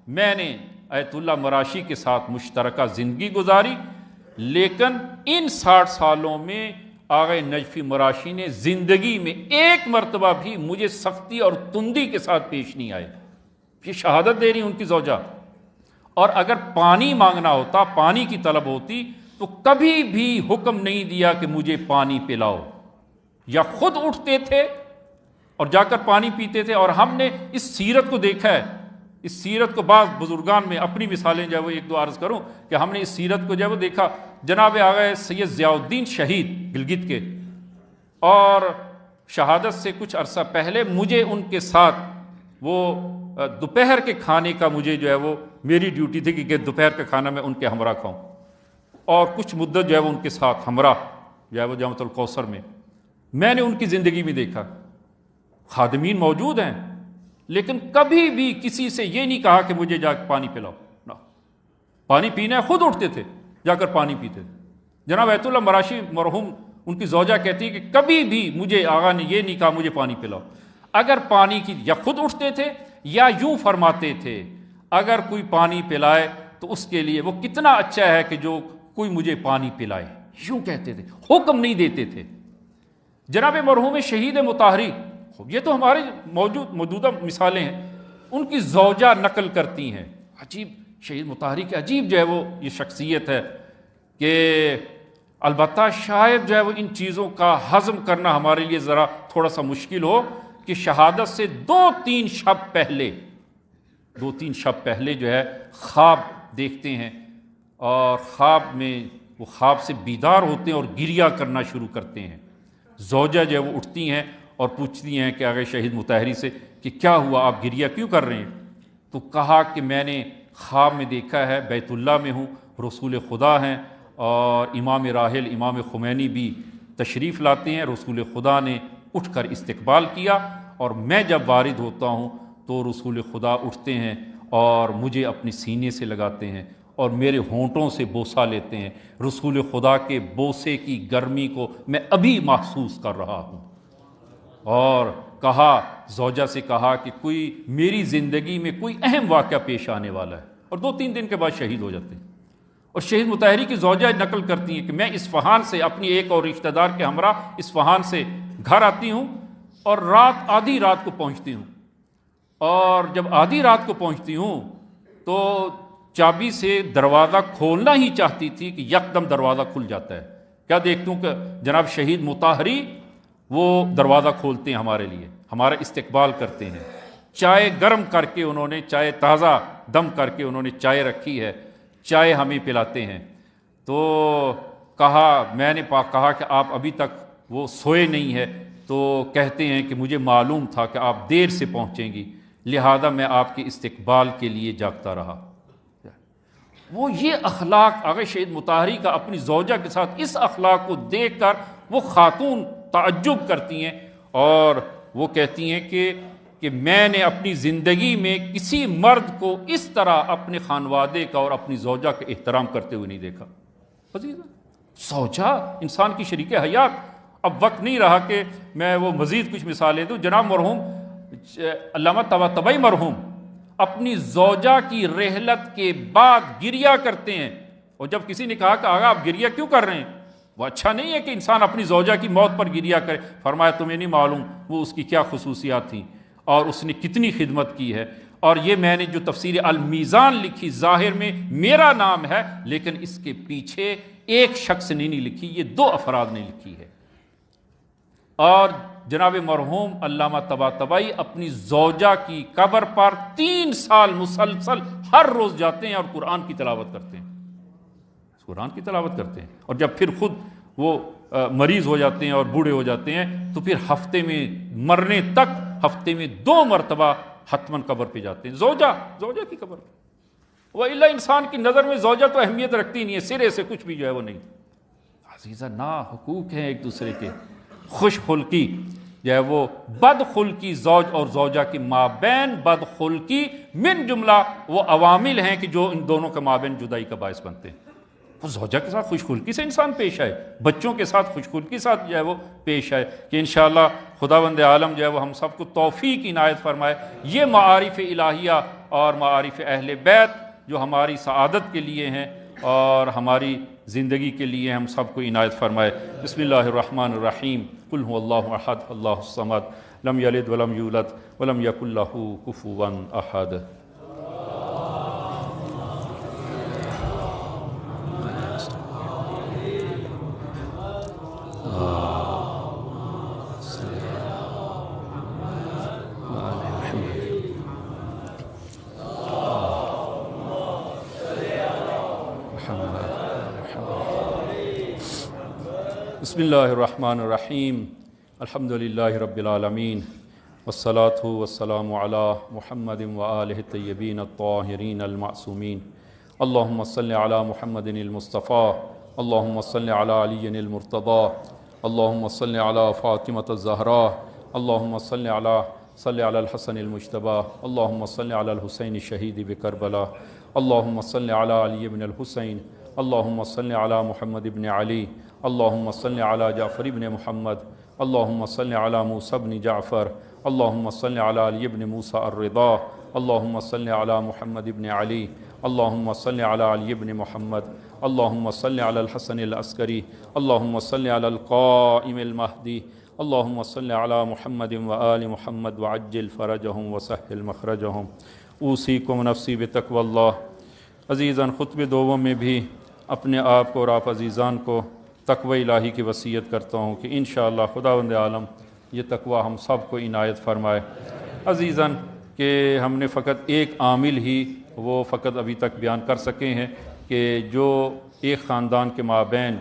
[SPEAKER 2] میں نے ایت اللہ مراشی کے ساتھ مشترکہ زندگی گزاری، لیکن ان 60 سالوں میں آغا نجفی مراشی نے زندگی میں ایک مرتبہ بھی مجھے سختی اور تندی کے ساتھ پیش نہیں آئے۔ یہ شہادت دے رہی ان کی زوجہ۔ اور اگر پانی مانگنا ہوتا، پانی کی طلب ہوتی تو کبھی بھی حکم نہیں دیا کہ مجھے پانی پلاؤ، یا خود اٹھتے تھے اور جا کر پانی پیتے تھے۔ اور ہم نے اس سیرت کو دیکھا ہے، اس سیرت کو بعض بزرگان میں اپنی مثالیں جو ہے وہ 1-2 عرض کروں کہ ہم نے اس سیرت کو جو ہے وہ دیکھا۔ جناب آغا سید ضیاء الدین شہید گلگت کے، اور شہادت سے کچھ عرصہ پہلے مجھے ان کے ساتھ وہ دوپہر کے کھانے کا مجھے جو ہے وہ میری ڈیوٹی تھی کہ دوپہر کا کھانا میں ان کے ہمراہ کھاؤں، اور کچھ مدت جو ہے وہ ان کے ساتھ ہمراہ جو ہے وہ جامعۃ الکوثر میں نے ان کی زندگی میں دیکھا خادمین موجود ہیں، لیکن کبھی بھی کسی سے یہ نہیں کہا کہ مجھے جا کے پانی پلاؤ، نہ، پانی پینا ہے خود اٹھتے تھے جا کر پانی پیتے تھے۔ جناب ایت اللہ مراشی مرحوم ان کی زوجہ کہتی ہے کہ کبھی بھی مجھے آغا نے یہ نہیں کہا مجھے پانی پلاؤ، اگر پانی کی یا خود اٹھتے تھے یا یوں فرماتے تھے اگر کوئی پانی پلائے تو اس کے لیے وہ کتنا اچھا ہے کہ جو کوئی مجھے پانی پلائے، یوں کہتے تھے، حکم نہیں دیتے تھے۔ جناب مرحوم شہید مطہری، یہ تو ہمارے موجودہ مثالیں ہیں، ان کی زوجہ نقل کرتی ہیں، عجیب شہید مطہری کی عجیب جو ہے وہ یہ شخصیت ہے کہ البتہ شاید جو ہے وہ ان چیزوں کا ہضم کرنا ہمارے لیے ذرا تھوڑا سا مشکل ہو کہ شہادت سے 2-3 شب پہلے جو ہے خواب دیکھتے ہیں، اور خواب میں وہ خواب سے بیدار ہوتے ہیں اور گریہ کرنا شروع کرتے ہیں۔ زوجہ جو ہے وہ اٹھتی ہیں اور پوچھتی ہیں کہ آگے شہید مطہری سے کہ کیا ہوا، آپ گریہ کیوں کر رہے ہیں؟ تو کہا کہ میں نے خواب میں دیکھا ہے بیت اللہ میں ہوں، رسول خدا ہیں، اور امام راحل امام خمینی بھی تشریف لاتے ہیں، رسول خدا نے اٹھ کر استقبال کیا، اور میں جب وارد ہوتا ہوں تو رسول خدا اٹھتے ہیں اور مجھے اپنے سینے سے لگاتے ہیں اور میرے ہونٹوں سے بوسہ لیتے ہیں، رسول خدا کے بوسے کی گرمی کو میں ابھی محسوس کر رہا ہوں۔ اور کہا، زوجہ سے کہا کہ کوئی میری زندگی میں کوئی اہم واقعہ پیش آنے والا ہے، اور 2-3 دن کے بعد شہید ہو جاتے ہیں۔ اور شہید مطہری کی زوجہ نقل کرتی ہیں کہ میں اصفہان سے اپنی ایک اور رشتہ دار کے ہمراہ اصفہان سے گھر آتی ہوں، اور آدھی رات کو پہنچتی ہوں، اور جب آدھی رات کو پہنچتی ہوں تو چابی سے دروازہ کھولنا ہی چاہتی تھی کہ یکدم دروازہ کھل جاتا ہے۔ کیا دیکھتی ہوں کہ جناب شہید مطہری وہ دروازہ کھولتے ہیں ہمارے لیے، ہمارا استقبال کرتے ہیں، چائے گرم کر کے انہوں نے، چائے تازہ دم کر کے انہوں نے چائے رکھی ہے، چائے ہمیں پلاتے ہیں۔ تو میں نے کہا کہ آپ ابھی تک وہ سوئے نہیں ہے؟ تو کہتے ہیں کہ مجھے معلوم تھا کہ آپ دیر سے پہنچیں گی، لہذا میں آپ کے استقبال کے لیے جاگتا رہا۔ وہ یہ اخلاق آغا شہید مطہری کا اپنی زوجہ کے ساتھ، اس اخلاق کو دیکھ کر وہ خاتون تعجب کرتی ہیں، اور وہ کہتی ہیں کہ میں نے اپنی زندگی میں کسی مرد کو اس طرح اپنے خانوادے کا اور اپنی زوجہ کا احترام کرتے ہوئے نہیں دیکھا۔ زوجہ انسان کی شریک حیات۔ اب وقت نہیں رہا کہ میں وہ مزید کچھ مثالیں دوں۔ جناب مرحوم علامہ طباطبائی مرحوم اپنی زوجہ کی رحلت کے بعد گریہ کرتے ہیں، اور جب کسی نے کہا کہ آقا آپ گریہ کیوں کر رہے ہیں، وہ اچھا نہیں ہے کہ انسان اپنی زوجہ کی موت پر گریہ کرے، فرمایا تمہیں نہیں معلوم وہ اس کی کیا خصوصیات تھیں اور اس نے کتنی خدمت کی ہے۔ اور یہ میں نے جو تفسیر المیزان لکھی، ظاہر میں میرا نام ہے لیکن اس کے پیچھے ایک شخص نے نہیں لکھی، یہ 2 افراد نے لکھی ہے۔ اور جناب مرحوم علامہ طباطبائی اپنی زوجہ کی قبر پر 3 سال مسلسل ہر روز جاتے ہیں اور قرآن کی تلاوت کرتے ہیں، قرآن کی تلاوت کرتے ہیں، اور جب پھر خود وہ مریض ہو جاتے ہیں اور بوڑھے ہو جاتے ہیں تو پھر ہفتے میں مرنے تک ہفتے میں 2 مرتبہ حتماً قبر پہ جاتے ہیں، زوجہ کی قبر پہ۔ وَإِلَّا انسان کی نظر میں زوجہ تو اہمیت رکھتی نہیں ہے، سرے سے کچھ بھی جو ہے وہ نہیں۔ عزیزہ نا حقوق ہیں ایک دوسرے کے، خوش خلقی جو ہے وہ بد خلقی زوج اور زوجہ کے مابین بد خلقی من جملہ وہ عوامل ہیں کہ جو ان دونوں کے مابین جدائی کا باعث بنتے ہیں۔ وہ زوجہ کے ساتھ خوش خلقی سے انسان پیش آئے، بچوں کے ساتھ خوش خلقی ساتھ جو ہے وہ پیش آئے، کہ انشاءاللہ خداوند عالم جو ہے وہ ہم سب کو توفیق عنایت فرمائے۔ یہ معارف الہیہ اور معارف اہل بیت جو ہماری سعادت کے لیے ہیں اور ہماری زندگی کے لیے ہم سب کو عنایت فرمائے۔ بسم اللہ الرحمن الرحیم، قل هو اللہ احد اللہ الصمد لم یلد ولم یولد ولم یکن لہ کفوا احد۔ بسم اللہ الرحمن الرحیم، الحمد للہ رب العالمین، والصلاة والسلام علی محمد وآلہ الطیبین الطاہرین المعصومین، اللہم صل علی محمد المصطفیٰ، اللہم صل علی علی المرتضیٰ، اللہم صل علی فاطمة الزہراء، اللہم صل علی الحسن المجتبیٰ، اللہم صل علی الحسین الشہید بکربلا، اللہم صل علی علی بن الحسین، اللہم صل علی محمد بن علی، اللہم صل علی جعفر بن محمد، اللہم صل علی موسیٰ بن جعفر، اللہم صل علی علی بن موسیٰ الرضا، اللہم صل علی محمد بن علی، اللہم صل علی علی بن محمد، اللہم صل علی الحسن العسکری، اللہم صل علی القائم المہدی، اللہم صل علی محمد وآل محمد وعجل فرجہم وسہل مخرجہم۔ اوصیکم نفسی بتقوی اللہ۔ عزیزان، خطبہ دوم میں بھی اپنے آپ کو اور آپ عزیزان کو تقوی الہی کی وصیت کرتا ہوں کہ انشاءاللہ خداوند عالم یہ تقوی ہم سب کو عنایت فرمائے۔ عزیزان، کہ ہم نے فقط ایک عامل ہی وہ فقط ابھی تک بیان کر سکے ہیں کہ جو ایک خاندان کے مابین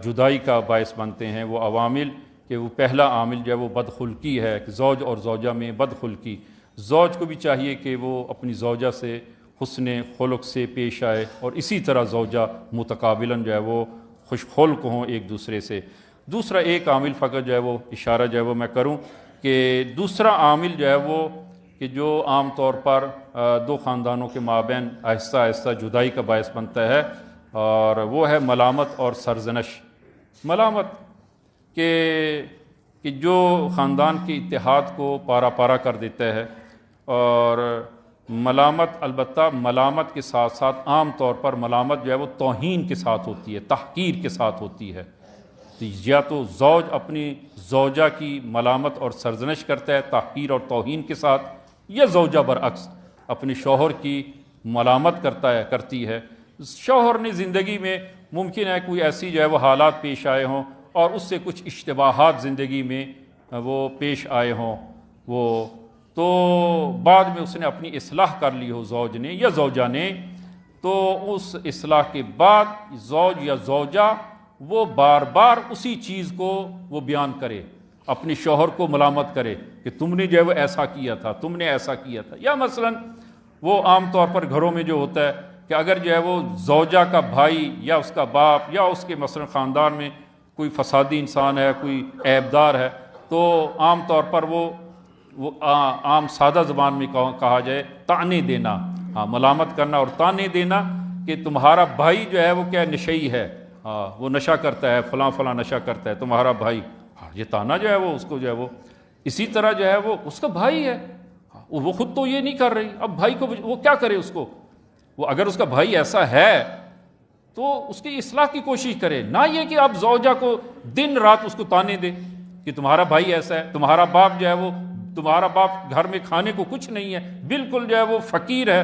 [SPEAKER 2] جدائی کا باعث بنتے ہیں، وہ عوامل، کہ وہ پہلا عامل جو ہے وہ بدخلقی ہے، کہ زوج اور زوجہ میں بدخلقی۔ زوج کو بھی چاہیے کہ وہ اپنی زوجہ سے حسن خلق سے پیش آئے اور اسی طرح زوجہ متقابلاً جو ہے وہ خوش خلق ہوں ایک دوسرے سے۔ دوسرا ایک عامل فقط جو ہے وہ اشارہ جو ہے وہ میں کروں کہ دوسرا عامل جو ہے وہ کہ جو عام طور پر 2 خاندانوں کے مابین آہستہ آہستہ جدائی کا باعث بنتا ہے، اور وہ ہے ملامت اور سرزنش۔ ملامت کہ جو خاندان کے اتحاد کو پارا پارا کر دیتا ہے، اور ملامت البتہ ملامت کے ساتھ ساتھ عام طور پر ملامت جو ہے وہ توہین کے ساتھ ہوتی ہے، تحقیر کے ساتھ ہوتی ہے۔ تو یا تو زوج اپنی زوجہ کی ملامت اور سرزنش کرتا ہے تحقیر اور توہین کے ساتھ، یا زوجہ برعکس اپنے شوہر کی ملامت کرتی ہے۔ شوہر نے زندگی میں ممکن ہے کوئی ایسی جو ہے وہ حالات پیش آئے ہوں اور اس سے کچھ اشتباہات زندگی میں وہ پیش آئے ہوں، وہ تو بعد میں اس نے اپنی اصلاح کر لی ہو زوج نے یا زوجہ نے، تو اس اصلاح کے بعد زوج یا زوجہ وہ بار بار اسی چیز کو وہ بیان کرے، اپنے شوہر کو ملامت کرے کہ تم نے جو ہے وہ ایسا کیا تھا، تم نے ایسا کیا تھا۔ یا مثلاً وہ عام طور پر گھروں میں جو ہوتا ہے کہ اگر جو ہے وہ زوجہ کا بھائی یا اس کا باپ یا اس کے مثلاً خاندان میں کوئی فسادی انسان ہے، کوئی عیبدار ہے، تو عام طور پر وہ عام سادہ زبان میں کہا جائے طعنے دینا، ملامت کرنا اور طعنے دینا کہ تمہارا بھائی جو ہے وہ کیا نشئی ہے، وہ نشہ کرتا ہے، فلاں فلاں نشہ کرتا ہے تمہارا بھائی۔ یہ طعنا جو ہے وہ اس کو جو ہے وہ اسی طرح جو ہے وہ اس کا بھائی ہے، وہ خود تو یہ نہیں کر رہی، اب بھائی کو وہ کیا کرے، اس کو وہ اگر اس کا بھائی ایسا ہے تو اس کی اصلاح کی کوشش کرے، نہ یہ کہ آپ زوجہ کو دن رات اس کو تانے دے کہ تمہارا بھائی ایسا ہے، تمہارا باپ جو ہے وہ، تمہارا باپ گھر میں کھانے کو کچھ نہیں ہے، بالکل جو ہے وہ فقیر ہے۔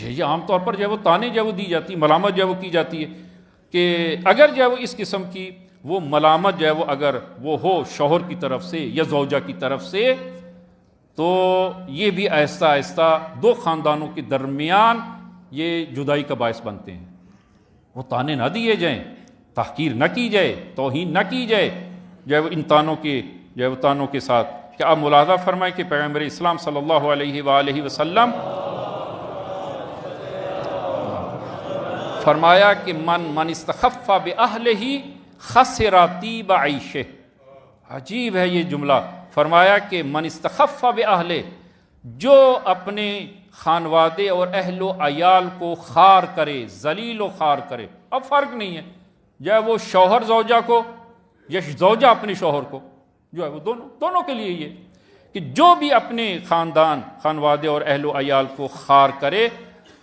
[SPEAKER 2] یہ عام طور پر جو ہے وہ تانے جو ہے وہ دی جاتی، ملامت جو ہے وہ کی جاتی ہے کہ اگر جو ہے وہ اس قسم کی وہ ملامت جو ہے وہ اگر وہ ہو شوہر کی طرف سے یا زوجہ کی طرف سے، تو یہ بھی آہستہ آہستہ دو خاندانوں کے درمیان یہ جدائی کا باعث بنتے ہیں۔ وہ تانے نہ دیے جائیں، تحقیر نہ کی جائے، توہین نہ کی جائے جو ہے وہ ان تانوں کے جو ہے وہ تانوں کے ساتھ۔ کہ آپ ملاحظہ فرمائیں کہ پیغمبر اسلام صلی اللہ علیہ وآلہ وسلم فرمایا کہ من استخف بأہلہ خسر طیب عیشہ۔ عجیب ہے یہ جملہ، فرمایا کہ من استخف بأہلہ، جو اپنے خانوادے اور اہل و عیال کو خار کرے، ذلیل و خار کرے۔ اب فرق نہیں ہے جو ہے وہ شوہر زوجہ کو یا زوجہ اپنے شوہر کو، جو ہے وہ دونوں کے لیے یہ کہ جو بھی اپنے خانوادے اور اہل و عیال کو خار کرے،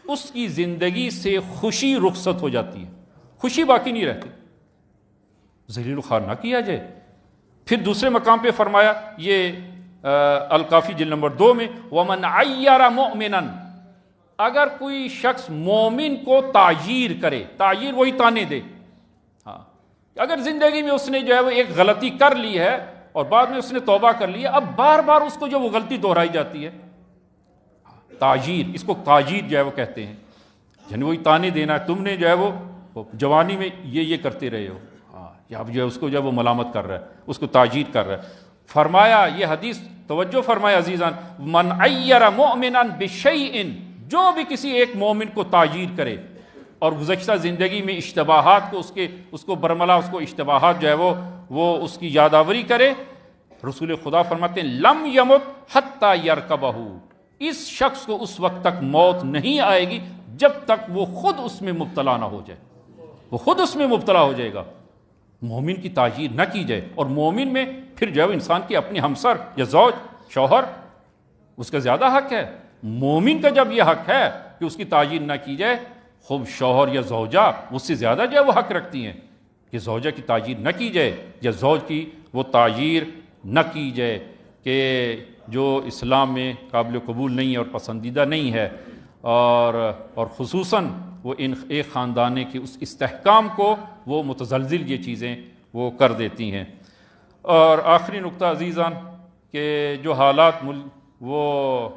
[SPEAKER 2] اس کی زندگی سے خوشی رخصت ہو جاتی ہے، خوشی باقی نہیں رہتی، ذلیل و خوار نہ کیا جائے۔ پھر دوسرے مقام پہ فرمایا یہ الکافی جلد نمبر 2 میں وَمَنْ عَيَّرَ مُؤْمِنًا، اگر کوئی شخص مومن کو تعییر کرے، تعییر وہی تانے دے، ہاں اگر زندگی میں اس نے جو ہے وہ ایک غلطی کر لی ہے اور بعد میں اس نے توبہ کر لی ہے، اب بار بار اس کو جو وہ غلطی دہرائی جاتی ہے، تعییر، اس کو تعییر جو ہے وہ کہتے ہیں، یعنی وہی تانے دینا، تم نے جو ہے وہ جوانی میں یہ کرتے رہے ہو، ہاں یا اب جو ہے اس کو جو ہے وہ ملامت کر رہا ہے، اس کو تعییر کر رہا ہے۔ فرمایا یہ حدیث توجہ فرمایا عزیزان، من عیر مؤمنا بشیء، جو بھی کسی ایک مومن کو تعییر کرے اور گزشتہ زندگی میں اشتباہات کو اس کو برملا، اس کو اشتباہات جو ہے وہ اس کی یادآوری کرے، رسول خدا فرماتے ہیں لم یمت حتی یرکبہ، اس شخص کو اس وقت تک موت نہیں آئے گی جب تک وہ خود اس میں مبتلا نہ ہو جائے، وہ خود اس میں مبتلا ہو جائے گا۔ مومن کی تعییر نہ کی جائے، اور مومن میں پھر جو ہے انسان کی اپنی ہمسر یا زوج، شوہر، اس کا زیادہ حق ہے۔ مومن کا جب یہ حق ہے کہ اس کی تعییر نہ کی جائے، خوب شوہر یا زوجہ اس سے زیادہ جو ہے وہ حق رکھتی ہیں کہ زوجہ کی تعییر نہ کی جائے یا زوج کی وہ تعییر نہ کی جائے، کہ جو اسلام میں قابل قبول نہیں ہے اور پسندیدہ نہیں ہے، اور خصوصاً وہ ان ایک خاندانے کے اس استحکام کو وہ متزلزل یہ چیزیں وہ کر دیتی ہیں۔ اور آخری نقطہ عزیزان کہ جو حالات وہ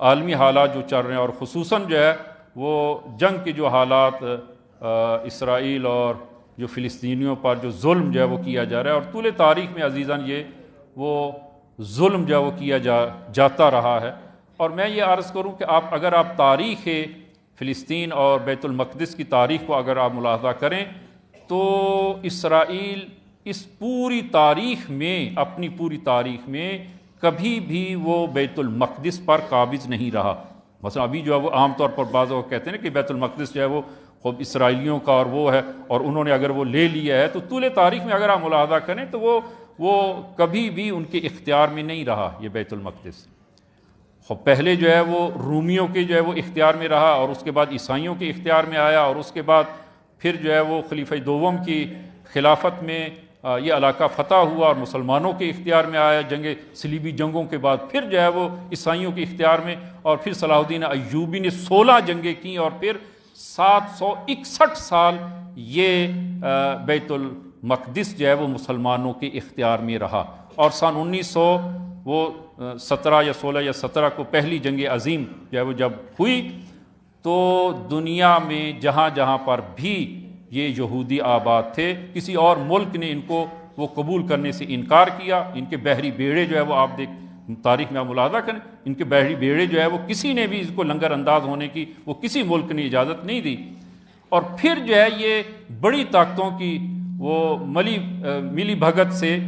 [SPEAKER 2] عالمی حالات جو چل رہے ہیں، اور خصوصاً جو ہے وہ جنگ کے جو حالات اسرائیل اور جو فلسطینیوں پر جو ظلم جو ہے وہ کیا جا رہا ہے، اور طول تاریخ میں عزیزان یہ وہ ظلم جو ہے وہ کیا جاتا رہا ہے۔ اور میں یہ عرض کروں کہ اگر آپ تاریخ فلسطین اور بیت المقدس کی تاریخ کو اگر آپ ملاحظہ کریں تو اسرائیل اس پوری تاریخ میں، اپنی پوری تاریخ میں کبھی بھی وہ بیت المقدس پر قابض نہیں رہا۔ مثلا ابھی جو ہے وہ عام طور پر بعض لوگ کہتے ہیں کہ بیت المقدس جو ہے وہ خوب اسرائیلیوں کا اور وہ ہے، اور انہوں نے اگر وہ لے لیا ہے، تو طول تاریخ میں اگر آپ ملاحظہ کریں تو وہ کبھی بھی ان کے اختیار میں نہیں رہا یہ بیت المقدس۔ پہلے جو ہے وہ رومیوں کے جو ہے وہ اختیار میں رہا، اور اس کے بعد عیسائیوں کے اختیار میں آیا، اور اس کے بعد پھر جو ہے وہ خلیفہ دوم کی خلافت میں یہ علاقہ فتح ہوا اور مسلمانوں کے اختیار میں آیا، صلیبی جنگوں کے بعد پھر جو ہے وہ عیسائیوں کے اختیار میں، اور پھر صلاح الدین ایوبی نے 16 جنگیں کیں، اور پھر 761 سال یہ بیت المقدس جو ہے وہ مسلمانوں کے اختیار میں رہا۔ اور سن 1917 یا 16 یا 17 کو پہلی جنگ عظیم جو ہے وہ جب ہوئی، تو دنیا میں جہاں جہاں پر بھی یہ یہودی آباد تھے، کسی اور ملک نے ان کو وہ قبول کرنے سے انکار کیا۔ ان کے بحری بیڑے جو ہے وہ آپ تاریخ میں آپ ملاحظہ کریں، ان کے بحری بیڑے جو ہے وہ کسی نے بھی اس کو لنگر انداز ہونے کی وہ کسی ملک نے اجازت نہیں دی۔ اور پھر جو ہے یہ بڑی طاقتوں کی وہ ملی بھگت سے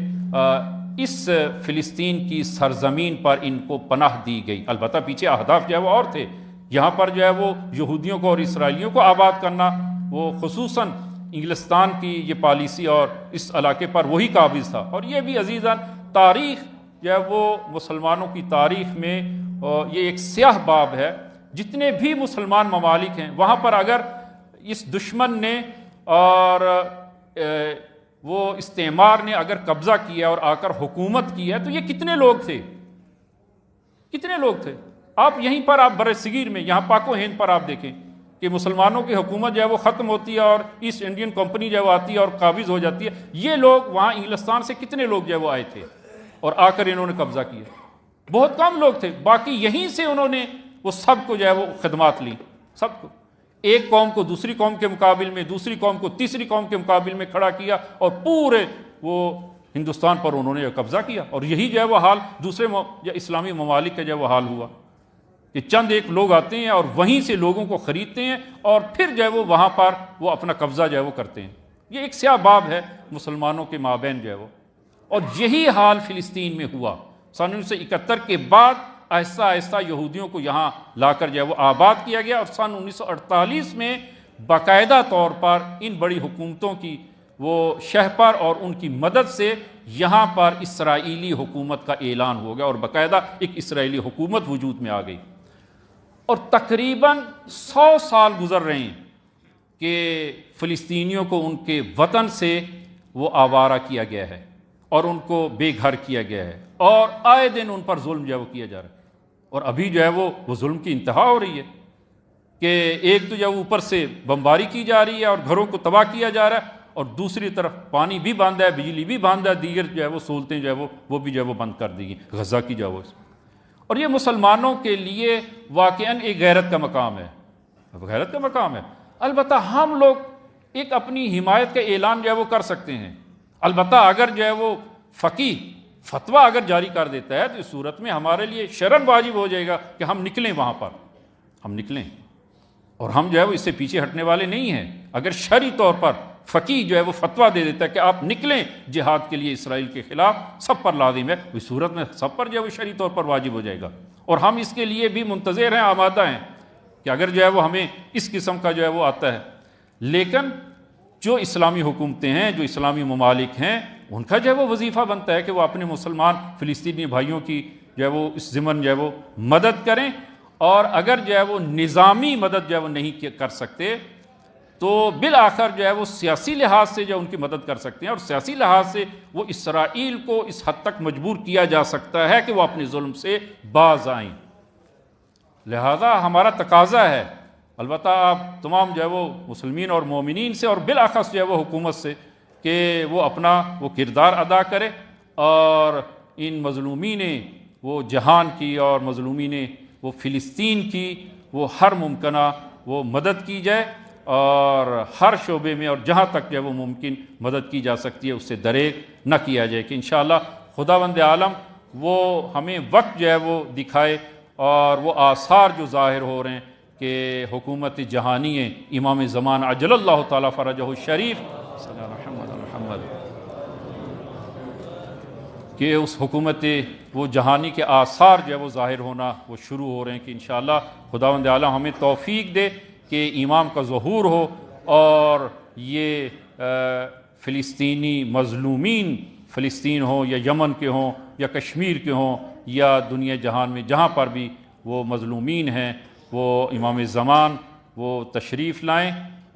[SPEAKER 2] اس فلسطین کی سرزمین پر ان کو پناہ دی گئی۔ البتہ پیچھے اہداف جو ہے وہ اور تھے، یہاں پر جو ہے وہ یہودیوں کو اور اسرائیلیوں کو آباد کرنا، وہ خصوصاً انگلستان کی یہ پالیسی اور اس علاقے پر وہی قابض تھا۔ اور یہ بھی عزیزان تاریخ جو ہے وہ مسلمانوں کی تاریخ میں یہ ایک سیاہ باب ہے. جتنے بھی مسلمان ممالک ہیں وہاں پر اگر اس دشمن نے اور وہ استعمار نے اگر قبضہ کیا اور آ کر حکومت کی ہے تو یہ کتنے لوگ تھے، کتنے لوگ تھے. آپ یہیں پر آپ بر صغیر میں یہاں پاک و ہند پر آپ دیکھیں کہ مسلمانوں کی حکومت جو ہے وہ ختم ہوتی ہے اور ایسٹ انڈین کمپنی جو ہے وہ آتی ہے اور قابض ہو جاتی ہے. یہ لوگ وہاں انگلستان سے کتنے لوگ جو ہے وہ آئے تھے اور آ کر انہوں نے قبضہ کیا؟ بہت کم لوگ تھے. باقی یہیں سے انہوں نے وہ سب کو جو ہے وہ خدمات لی، سب کو، ایک قوم کو دوسری قوم کے مقابل میں، دوسری قوم کو تیسری قوم کے مقابل میں کھڑا کیا اور پورے وہ ہندوستان پر انہوں نے قبضہ کیا. اور یہی جو ہے وہ حال دوسرے یا اسلامی ممالک کا جو ہے وہ حال ہوا کہ چند ایک لوگ آتے ہیں اور وہیں سے لوگوں کو خریدتے ہیں اور پھر جو ہے وہ وہاں پر وہ اپنا قبضہ جو ہے وہ کرتے ہیں. یہ ایک سیاہ باب ہے مسلمانوں کے مابین جو ہے وہ. اور یہی حال فلسطین میں ہوا. سن 1971 کے بعد آہستہ آہستہ یہودیوں کو یہاں لا کر جو ہے وہ آباد کیا گیا اور سن 1948 میں باقاعدہ طور پر ان بڑی حکومتوں کی وہ شہ پر اور ان کی مدد سے یہاں پر اسرائیلی حکومت کا اعلان ہو گیا اور باقاعدہ ایک اسرائیلی حکومت وجود میں آ گئی. اور تقریباً 100 سال گزر رہے ہیں کہ فلسطینیوں کو ان کے وطن سے وہ آوارہ کیا گیا ہے اور ان کو بے گھر کیا گیا ہے اور آئے دن ان پر ظلم جو ہے وہ کیا جا رہا ہے. اور ابھی جو ہے وہ ظلم کی انتہا ہو رہی ہے کہ ایک تو جو اوپر سے بمباری کی جا رہی ہے اور گھروں کو تباہ کیا جا رہا ہے اور دوسری طرف پانی بھی بند ہے، بجلی بھی بند ہے، دیگر جو ہے وہ سہولتیں جو ہے وہ بھی جو ہے وہ بند کر دی گئی غزہ کی جو ہے وہ. اور یہ مسلمانوں کے لیے واقعاً ایک غیرت کا مقام ہے، غیرت کا مقام ہے. البتہ ہم لوگ ایک اپنی حمایت کا اعلان جو ہے وہ کر سکتے ہیں. البتہ اگر جو ہے وہ فقیہ فتویٰ اگر جاری کر دیتا ہے تو اس صورت میں ہمارے لیے شرعاً واجب ہو جائے گا کہ ہم نکلیں، وہاں پر ہم نکلیں اور ہم جو ہے وہ اس سے پیچھے ہٹنے والے نہیں ہیں. اگر شرعی طور پر فقیہ جو ہے وہ فتویٰ دے دیتا ہے کہ آپ نکلیں جہاد کے لیے اسرائیل کے خلاف، سب پر لازم ہے، اس صورت میں سب پر جو ہے وہ شرعی طور پر واجب ہو جائے گا. اور ہم اس کے لیے بھی منتظر ہیں، آمادہ ہیں کہ اگر جو ہے وہ ہمیں اس قسم کا جو ہے وہ آتا ہے. لیکن جو اسلامی حکومتیں ہیں، جو اسلامی ممالک ہیں، ان کا جو ہے وہ وظیفہ بنتا ہے کہ وہ اپنے مسلمان فلسطینی بھائیوں کی جو ہے وہ اس ضمن جو ہے وہ مدد کریں. اور اگر جو ہے وہ نظامی مدد جو ہے وہ نہیں کر سکتے تو بالآخر جو ہے وہ سیاسی لحاظ سے جو ان کی مدد کر سکتے ہیں اور سیاسی لحاظ سے وہ اسرائیل کو اس حد تک مجبور کیا جا سکتا ہے کہ وہ اپنے ظلم سے باز آئیں. لہذا ہمارا تقاضا ہے، البتہ آپ تمام جو ہے وہ مسلمین اور مومنین سے اور بالاخص جو ہے وہ حکومت سے کہ وہ اپنا وہ کردار ادا کرے اور ان مظلومین وہ جہان کی اور مظلومین وہ فلسطین کی وہ ہر ممکنہ وہ مدد کی جائے اور ہر شعبے میں اور جہاں تک جو ہے وہ ممکن مدد کی جا سکتی ہے اس سے دریغ نہ کیا جائے کہ انشاءاللہ خداوند عالم وہ ہمیں وقت جو ہے وہ دکھائے اور وہ آثار جو ظاہر ہو رہے ہیں کہ حکومت جہانی امام زمان عجل اللہ تعالیٰ فرجہ الشریف صلی اللہ علیہ محمد کہ اس حکومت وہ جہانی کے آثار جو ہے وہ ظاہر ہونا وہ شروع ہو رہے ہیں کہ انشاءاللہ خداوند عالم ہمیں توفیق دے کہ امام کا ظہور ہو اور یہ فلسطینی مظلومین فلسطین ہوں یا یمن کے ہوں یا کشمیر کے ہوں یا دنیا جہان میں جہاں پر بھی وہ مظلومین ہیں وہ امام زمان وہ تشریف لائیں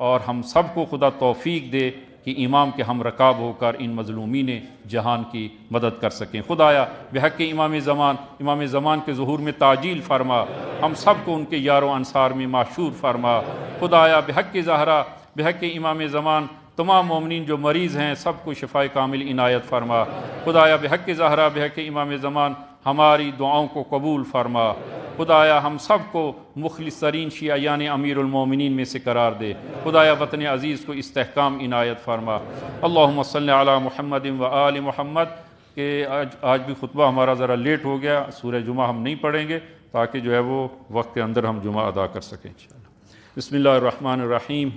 [SPEAKER 2] اور ہم سب کو خدا توفیق دے کہ امام کے ہم رکاب ہو کر ان مظلومین جہان کی مدد کر سکیں. خدایا بحق امام زمان کے ظہور میں تعجیل فرما، ہم سب کو ان کے یار و انصار میں معشور فرما. خدایا بحق زہرا بحق امام زمان تمام مومنین جو مریض ہیں سب کو شفائے کامل عنایت فرما. خدایا بحق زہرا بحق امام زمان ہماری دعاؤں کو قبول فرما. خدایا ہم سب کو مخلص ترین شیعیان امیر المومنین میں سے قرار دے. خدایا وطن عزیز کو استحکام عنایت فرما. اللہم صلی علی محمد و آل محمد. کہ آج بھی خطبہ ہمارا ذرا لیٹ ہو گیا، سورہ جمعہ ہم نہیں پڑھیں گے تاکہ جو ہے وہ وقت کے اندر ہم جمعہ ادا کر سکیں انشاءاللہ. بسم اللہ الرحمن الرحیم.